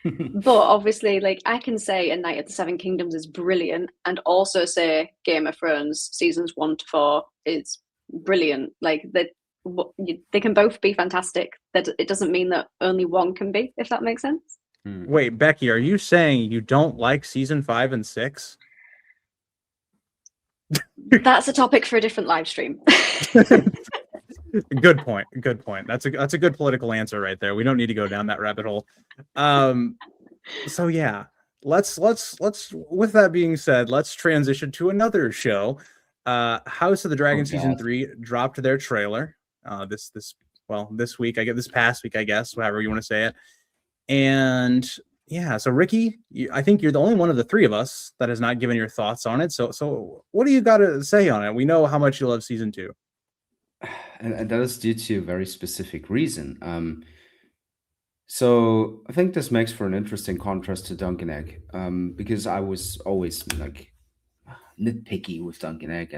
But obviously, like, I can say A Night of the Seven Kingdoms is brilliant, and also say Game of Thrones seasons 1 to 4 is brilliant. Like, they can both be fantastic. That it doesn't mean that only one can be, if that makes sense. Wait, Becky, are you saying you don't like season 5 and 6? That's a topic for a different live stream. Good point. That's a good political answer right there. We don't need to go down that rabbit hole. So yeah, let's with that being said, let's transition to another show. House of the Dragon season 3 dropped their trailer this week. This past week, I guess, however you want to say it. And yeah, so Ricky, I think you're the only one of the 3 of us that has not given your thoughts on it. So what do you got to say on it? We know how much you love season 2. And that is due to a very specific reason. So I think this makes for an interesting contrast to Dunkin' Egg, because I was always like nitpicky with Dunkin' Egg,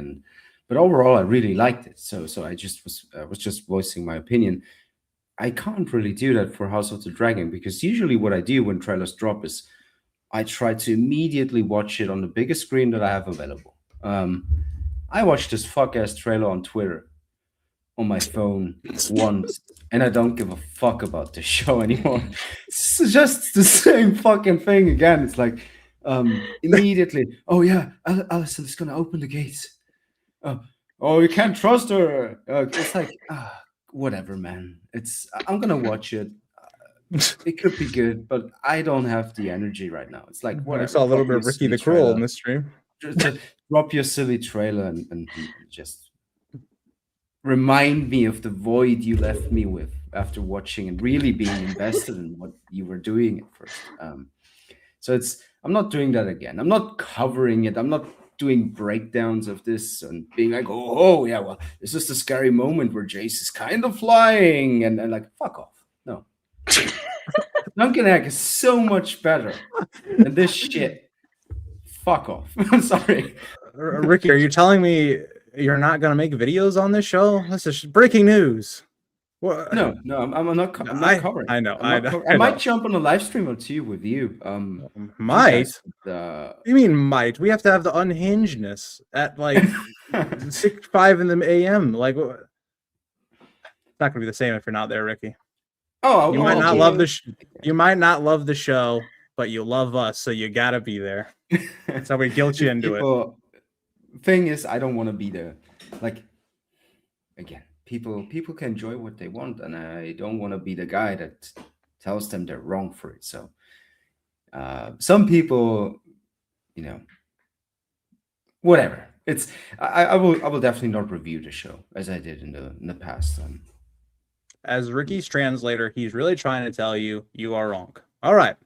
but overall I really liked it. So I just was just voicing my opinion. I can't really do that for House of the Dragon, because usually what I do when trailers drop is I try to immediately watch it on the biggest screen that I have available. I watched this fuck-ass trailer on Twitter on my phone once, and I don't give a fuck about the show anymore. It's just the same fucking thing again. It's like immediately, oh yeah, Allison is gonna open the gates. Oh, you can't trust her. It's like, whatever, man. I'm gonna watch it. It could be good, but I don't have the energy right now. It's like, whatever. I saw a little bit of Ricky the Cruel in this stream. Just drop your silly trailer and just remind me of the void you left me with after watching and really being invested in what you were doing at first. So I'm not doing that again. I'm not covering it. I'm not doing breakdowns of this and being like, oh yeah, well, this is the scary moment where Jace is kind of flying, and like, fuck off. No. Duncan Egg is so much better than this shit. Fuck off. I'm sorry. Ricky, are you telling me you're not going to make videos on this show? This is breaking news. What? No, I'm not covering. I know. I might jump on a live stream or two with you. Might? You mean might? We have to have the unhingedness at like 6-5 in the a.m. Like, it's not gonna be the same if you're not there, Ricky. Oh, you might not love the you might not love the show, but you love us, so you gotta be there. That's how we guilt you into it. Thing is, I don't want to be there. Like, again, people can enjoy what they want, and I don't want to be the guy that tells them they're wrong for it. So, some people, whatever. It's I will definitely not review the show as I did in the past. As Ricky's translator, he's really trying to tell you are wrong. All right.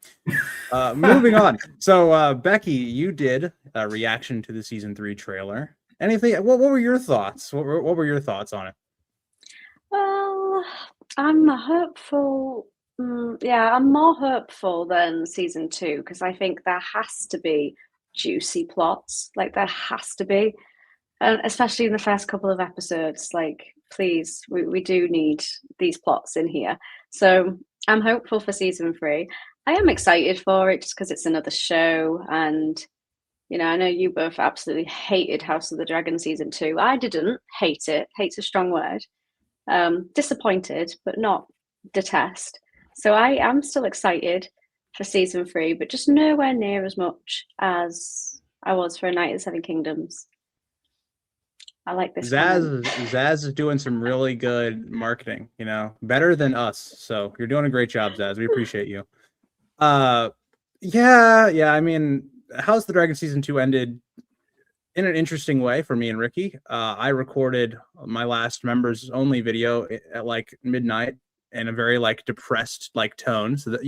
Moving on. So, Becky, you did a reaction to the season 3 trailer. Anything? What were your thoughts? What were your thoughts on it? Well, I'm hopeful. Yeah, I'm more hopeful than season 2 because I think there has to be juicy plots. Like, there has to be, and especially in the first couple of episodes. Like, please, we do need these plots in here. So I'm hopeful for season 3. I am excited for it just because it's another show, and I know you both absolutely hated House of the Dragon season 2. I didn't hate it. Hate's a strong word. Disappointed, but not detest. So I am still excited for season 3, but just nowhere near as much as I was for A Night of the Seven Kingdoms. I like this. Zaz is doing some really good marketing, better than us. So you're doing a great job, Zaz. We appreciate you. Yeah. I mean, House of the Dragon season 2 ended in an interesting way for me and Ricky. I recorded my last members only video at like midnight in a very like depressed like tone. So that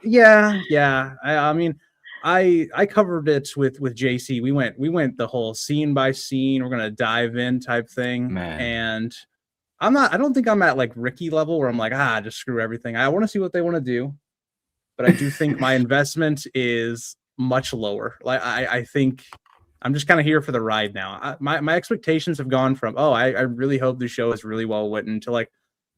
yeah. I mean, I covered it with JC. We went the whole scene by scene. We're gonna dive in type thing. Man. And I don't think I'm at like Ricky level where I'm like, just screw everything. I want to see what they want to do. But I do think my investment is much lower. Like I think I'm just kind of here for the ride now. My expectations have gone from, I really hope the show is really well written to like,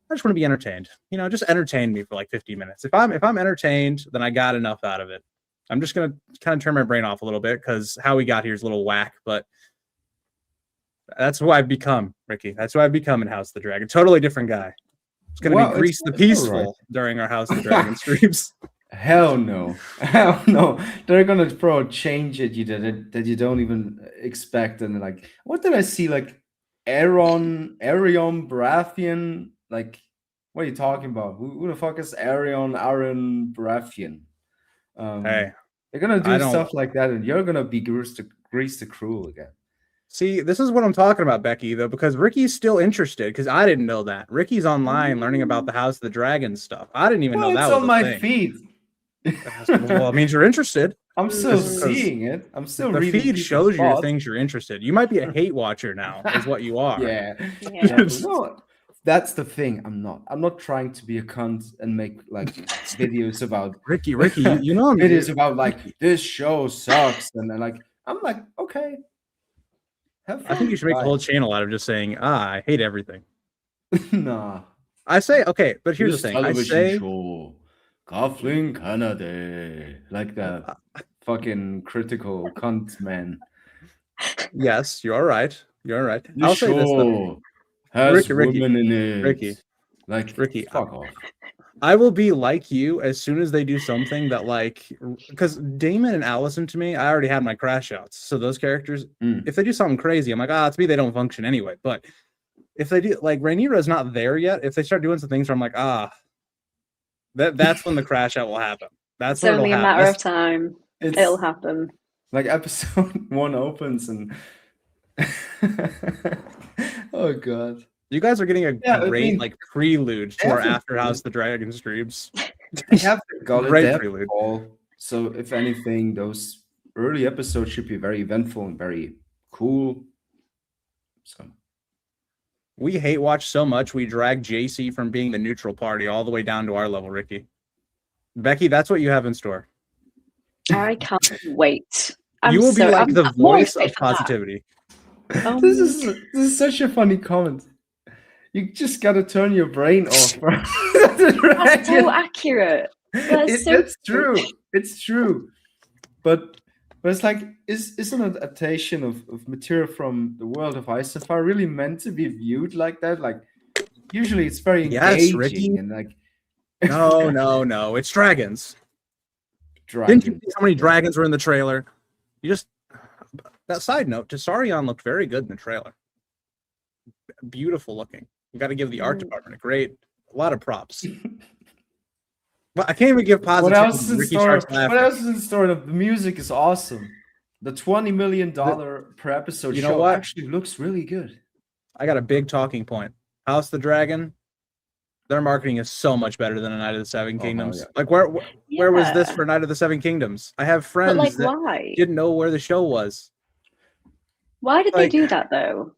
I just want to be entertained. Just entertain me for like 50 minutes. If I'm entertained, then I got enough out of it. I'm just gonna kind of turn my brain off a little bit because how we got here is a little whack, but that's who I've become, Ricky. That's who I've become in House of the Dragon. Totally different guy. It's gonna be Grease the Peaceful during our House of the Dragon streams. Hell no. They're gonna change it that you don't even expect. And like, what did I see? Like Arion Baratheon? Like, what are you talking about? Who the fuck is Aaron Baratheon? Hey, they're gonna do stuff like that, and you're gonna be Grease the Cruel again. See, this is what I'm talking about, Becky, though, because Ricky's still interested, because I didn't know that. Ricky's online learning about the House of the Dragon stuff. I didn't even know that was on my feed. Well, it means you're interested. I'm still seeing it. I'm still the reading. The feed shows you things you're interested. You might be a hate watcher now, is what you are. Yeah. No, that's the thing. I'm not trying to be a cunt and make like videos about Ricky. You know, videos about like this show sucks, and then like I'm like, okay. I think you should make a whole channel out of just saying, I hate everything. Nah. I say, okay, but here's the thing. I say Coughlin Canada. Like that fucking critical cunt man. Yes, you're right. I'll say this though. Has women in it. Ricky. Like Ricky. Fuck off. I will be like you as soon as they do something that like, because Damon and Allison, to me, I already had my crash outs. So those characters, if they do something crazy, I'm like, it's me. They don't function anyway. But if they do, like Rhaenyra's not there yet. If they start doing some things where I'm like, that's when the crash out will happen. That's it's only a matter of time. It'll happen. Like episode 1 opens and oh god. You guys are getting a great like prelude to our After House of the Dragon streams. They have the great prelude. So if anything, those early episodes should be very eventful and very cool. So We hate watch so much we drag JC from being the neutral party all the way down to our level, Ricky. Becky, that's what you have in store. I can't wait. You will be like the more voice of excited for that. positivity. this is such a funny comment. You just gotta turn your brain off. That's so accurate. That's true. It's true. But it's like, is an adaptation of material from the world of Ice and Fire really meant to be viewed like that? Like, usually it's very engaging Ricky. and like. No. It's dragons. Didn't you see how many dragons were in the trailer? You just that side note, Tessarion looked very good in the trailer. Beautiful looking. You got to give the art department a lot of props. But I can't even give positive. What else is in store? What else is in store? The music is awesome. The $20 million per episode show actually looks really good. I got a big talking point. House of the Dragon. Their marketing is so much better than a Night of the Seven Kingdoms. Yeah. Like where was this for Night of the Seven Kingdoms? I have friends that didn't know where the show was. Why did they do that though?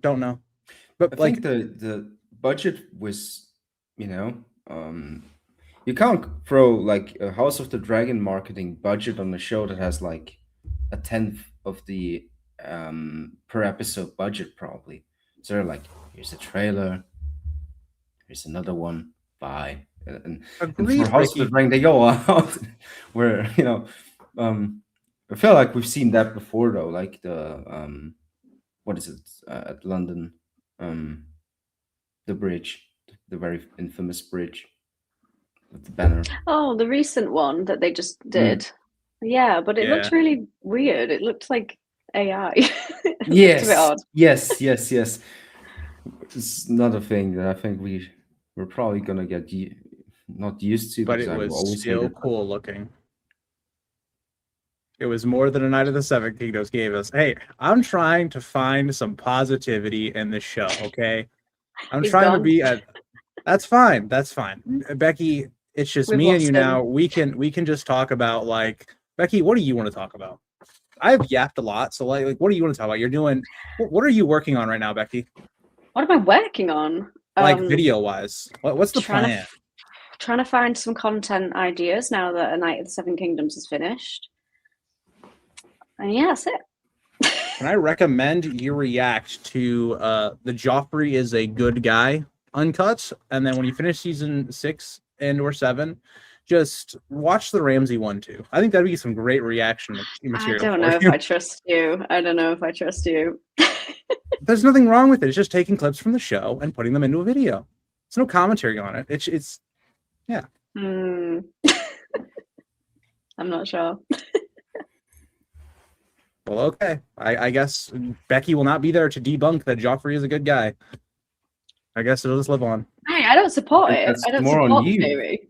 Don't know. But I think the budget was, you can't throw like a House of the Dragon marketing budget on a show that has like a 1/10 of the per episode budget probably. So they're like, here's a trailer. Here's another one. Bye. And for House of the Dragon, they go out where, I feel like we've seen that before though, like the what is it at London, the bridge, the very infamous bridge with the banner. Oh, the recent one that they just did. Yeah, but it looked really weird. It looked like AI. Yes. A bit odd. Yes. It's not a thing that I think we're probably gonna get not used to. But it was still cool looking. It was more than a Night of the Seven Kingdoms gave us. Hey, I'm trying to find some positivity in this show, okay? I'm trying to be That's fine. Becky, it's just me and you now. We can just talk about like Becky, what do you want to talk about? I've yapped a lot, so like what do you want to talk about? What are you working on right now, Becky? What am I working on? Like video wise. What's the plan? Trying to find some content ideas now that A Night of the Seven Kingdoms is finished. And yeah, that's it. Can I recommend you react to the Joffrey is a good guy uncut, and then when you finish season 6 and/or 7, just watch the Ramsay one too. I think that'd be some great reaction material. I don't know if I trust you. There's nothing wrong with it. It's just taking clips from the show and putting them into a video. There's no commentary on it. It's yeah. I'm not sure. Well, okay. I guess Becky will not be there to debunk that Joffrey is a good guy. I guess it'll just live on. Hey, I don't support it. I don't support the theory.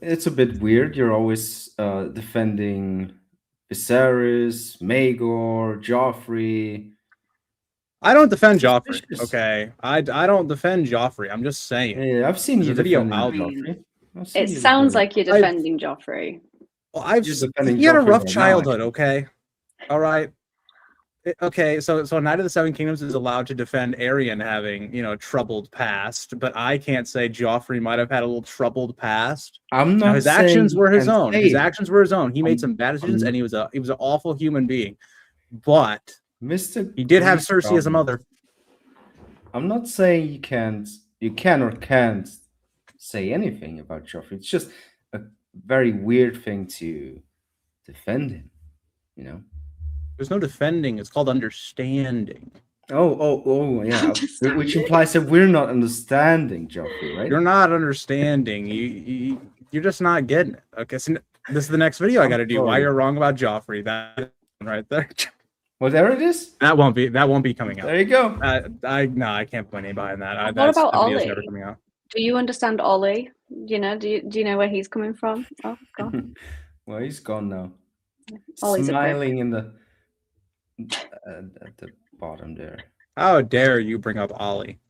It's a bit weird. You're always defending Viserys, Maegor, Joffrey. I don't defend Joffrey. Okay, I don't defend Joffrey. I'm just saying. Yeah, I've seen you video out Joffrey. It sounds like you're defending Joffrey. Well, he had a rough childhood. Okay, all right. Okay, so Night of the Seven Kingdoms is allowed to defend Aerion having troubled past, but I can't say Joffrey might have had a little troubled past. I'm not. His actions were his own. His actions were his own. He made some bad decisions, and he was an awful human being. But he did have Cersei as a mother. I'm not saying you can or can't say anything about Joffrey. It's just a very weird thing to defend him. There's no defending. It's called understanding. Oh, yeah. Which implies that we're not understanding Joffrey, right? You're not understanding. You're just not getting it. Okay, so this is the next video I got to do. Why you're wrong about Joffrey? That right there. Well, there it is. That won't be coming out. There you go. I can't put my name behind that. What about Ollie? Never coming out. Do you understand Ollie? Do you know where he's coming from? Oh God. Well, he's gone now. Ollie's smiling in the at the bottom there. How dare you bring up Ollie?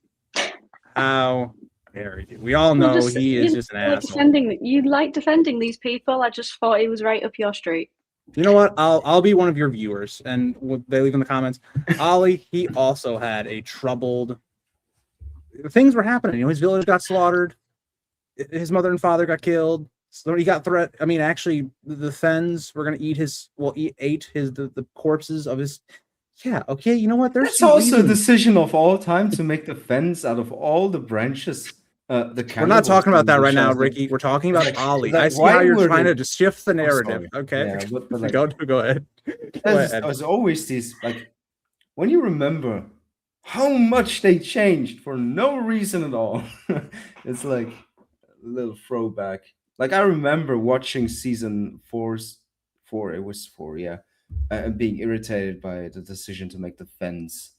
How care. We all Well, know he is just an asshole. You like defending these people. I just thought he was right up your street. You know what? I'll be one of your viewers, and they leave in the comments. Ollie, he also had a troubled. Things were happening. His village got slaughtered. His mother and father got killed. So he got threat. I mean, actually, the Fens were gonna ate the corpses of his. Yeah. Okay. You know what? There's That's also a reasons. decision of all time to make the Fens out of all the branches. We're not talking about that right now, Ricky. We're talking about Ollie. I see how you're trying to shift the narrative. Okay. Yeah, but like, go ahead. There's always these, like, when you remember how much they changed for no reason at all, it's like a little throwback. Like, I remember watching season 4, it was 4, yeah, and being irritated by the decision to make the Fens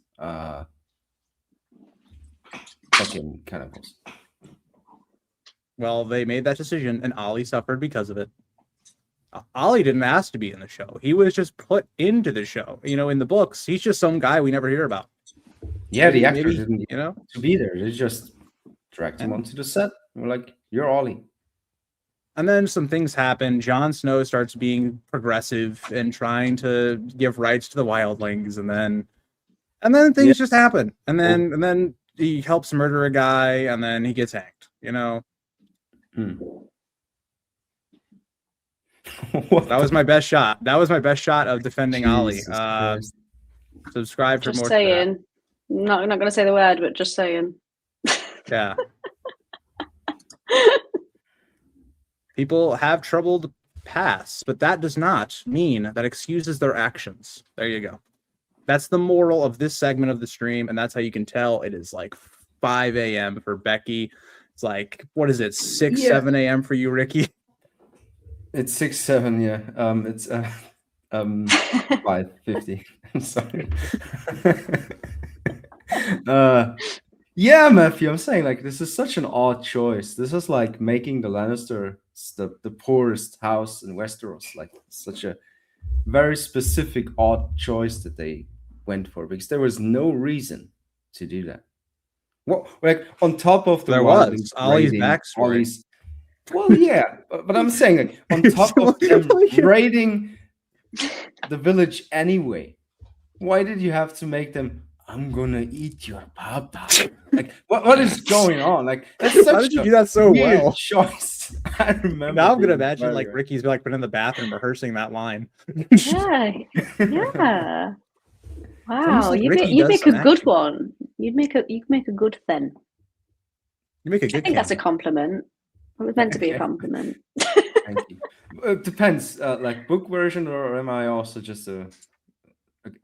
fucking cannibals. Well, they made that decision, and Ollie suffered because of it. Ollie didn't ask to be in the show. He was just put into the show. In the books, he's just some guy we never hear about. Yeah, the actor didn't to be there. They just dragged him onto the set. We're like, you're Ollie. And then some things happen. Jon Snow starts being progressive and trying to give rights to the wildlings, and then things just happen. And then he helps murder a guy, and then he gets hanged. That was my best shot. That was my best shot of defending Ollie. Subscribe for just more. Saying. Not going to say the word, but just saying. Yeah. People have troubled pasts, but that does not mean that excuses their actions. There you go. That's the moral of this segment of the stream, and that's how you can tell it is like 5 a.m. for Becky. It's like, what is it, 7 a.m. for you, Ricky? It's 6, 7, yeah. It's 5:50. I'm sorry. Yeah, Matthew, I'm saying, like, this is such an odd choice. This is like making the Lannisters the poorest house in Westeros. Like, such a very specific odd choice that they went for, because there was no reason to do that. What, like, on top of the there was Ollie's backstory. Well, yeah, but I'm saying, like, on top of them raiding the village anyway, why did you have to make them? I'm gonna eat your papa. Like, what is going on? Like, that's such How did you do that so weird well? choice. I remember. Now I'm gonna imagine like Ricky's like been in the bathroom rehearsing that line. Yeah. Wow, like you'd make a good one. You'd make a good Fen. You make a good. I think that's a compliment. It was meant to be a compliment. Thank you. It depends, like, book version, or am I also just a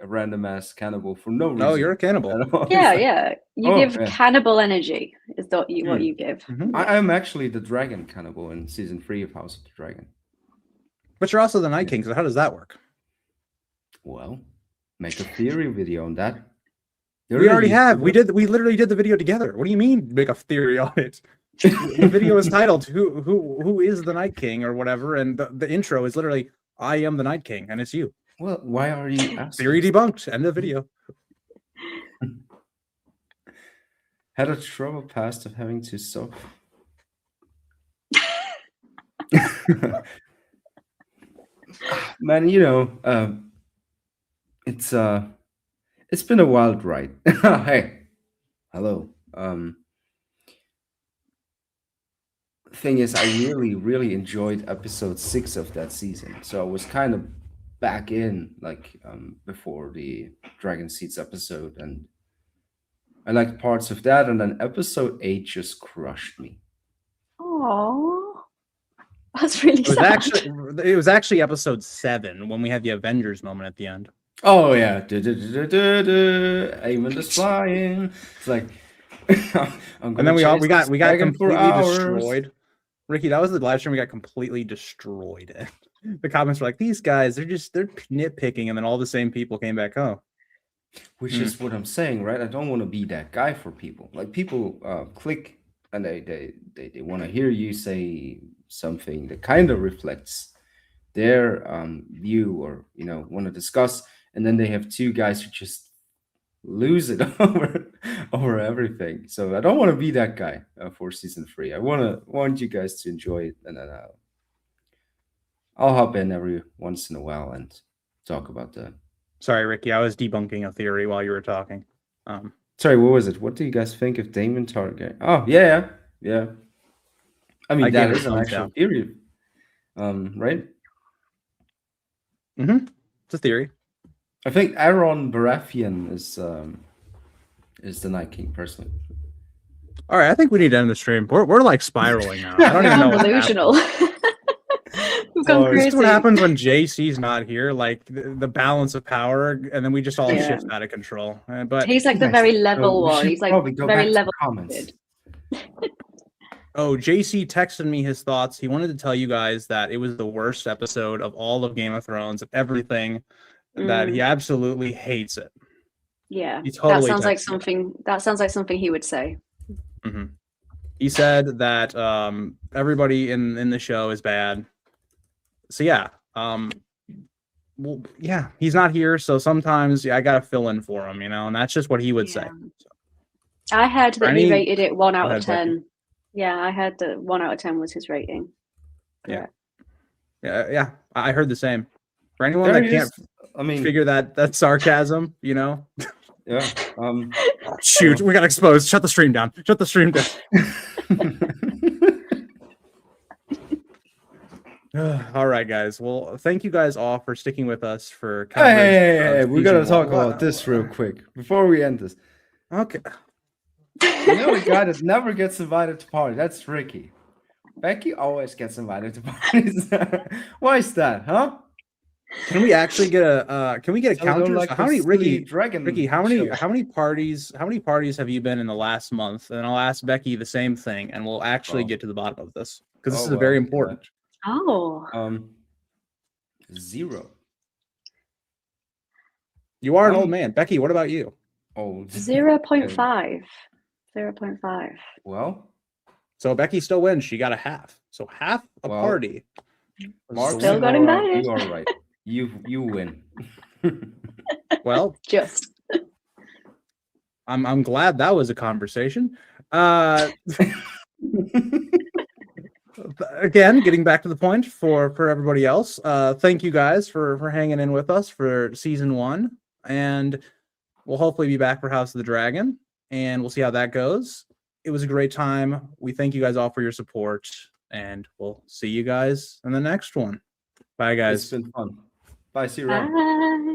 random ass cannibal for no reason? No, you're a cannibal. Yeah. You give cannibal energy. Is what you give. Mm-hmm. I'm actually the dragon cannibal in season 3 of House of the Dragon. But you're also the Night King, so how does that work? Well, make a theory video on that. We already have. We literally did the video together. What do you mean make a theory on it? The video is titled "Who is the Night King" or whatever, and the intro is literally "I am the Night King," and it's you. Well, why are you asking? Theory debunked. End of video. Had a trouble past of having to Man, it's been a wild ride. Hey, hello. Thing is, I really enjoyed episode 6 of that season, so I was kind of back in, like, before the Dragon Seeds episode, and I liked parts of that, and then episode 8 just crushed me. Oh, that's really sad. It was actually episode 7 when we had the Avengers moment at the end. Oh yeah, Aemon is flying. It's like, and then we got completely destroyed. Ricky, that was the live stream. We got completely destroyed. The comments were like, "These guys, they're nitpicking," and then all the same people came back. Oh, which is what I'm saying, right? I don't want to be that guy for people. Like, people click and they want to hear you say something that kind of reflects their view, or want to discuss, and then they have two guys who just lose it over everything. So I don't want to be that guy for season 3. I want you guys to enjoy it, and then I'll hop in every once in a while and talk about that. Sorry, Ricky, I was debunking a theory while you were talking. Sorry, what was it? What do you guys think of Damon Target? Oh, yeah. I mean, that is an actual theory, right? Mm-hmm. It's a theory. I think Aaron Baratheon is the Night King, personally. All right, I think we need to end the stream. We're like spiraling now. I don't even know what's delusional. We've gone This is crazy. what happens when JC's not here, like the balance of power, and then we just all Yeah. shift out of control. But He's like the very level one. He's like very level. Comments. Oh, JC texted me his thoughts. He wanted to tell you guys that it was the worst episode of all of Game of Thrones and everything. That he absolutely hates it. Yeah, He totally that sounds like something. That sounds like something he would say. Mm-hmm. He said that everybody in the show is bad. So yeah, well, yeah, he's not here, so sometimes I gotta fill in for him, and that's just what he would say. I heard that he rated it 1 out of 10. Becky. Yeah, I heard that 1 out of 10 was his rating. Yeah, I heard the same. For anyone that can't figure that sarcasm, Yeah. Shoot, we got exposed. Shut the stream down. Shut the stream down. All right, guys. Well, thank you guys all for sticking with us for coverage. Hey, we gotta talk about this real quick before we end this. Okay. You know the guy that never gets invited to parties? That's Ricky. Becky always gets invited to parties. Why is that, huh? Can we actually get a counter? Like how many Ricky, how many parties have you been in the last month? And I'll ask Becky the same thing, and we'll actually get to the bottom of this because this is very important. Oh. 0. You are an old man. Becky, what about you? Oh, 0.5. 0.5. Well, so Becky still wins. She got a half. So half a party. Mark, still got invited. You are right. You win. Well, just. I'm glad that was a conversation. Again, getting back to the point for everybody else. Thank you guys for hanging in with us for season 1, and we'll hopefully be back for House of the Dragon, and we'll see how that goes. It was a great time. We thank you guys all for your support, and we'll see you guys in the next one. Bye, guys. It's been fun. Bye. See you around. Bye.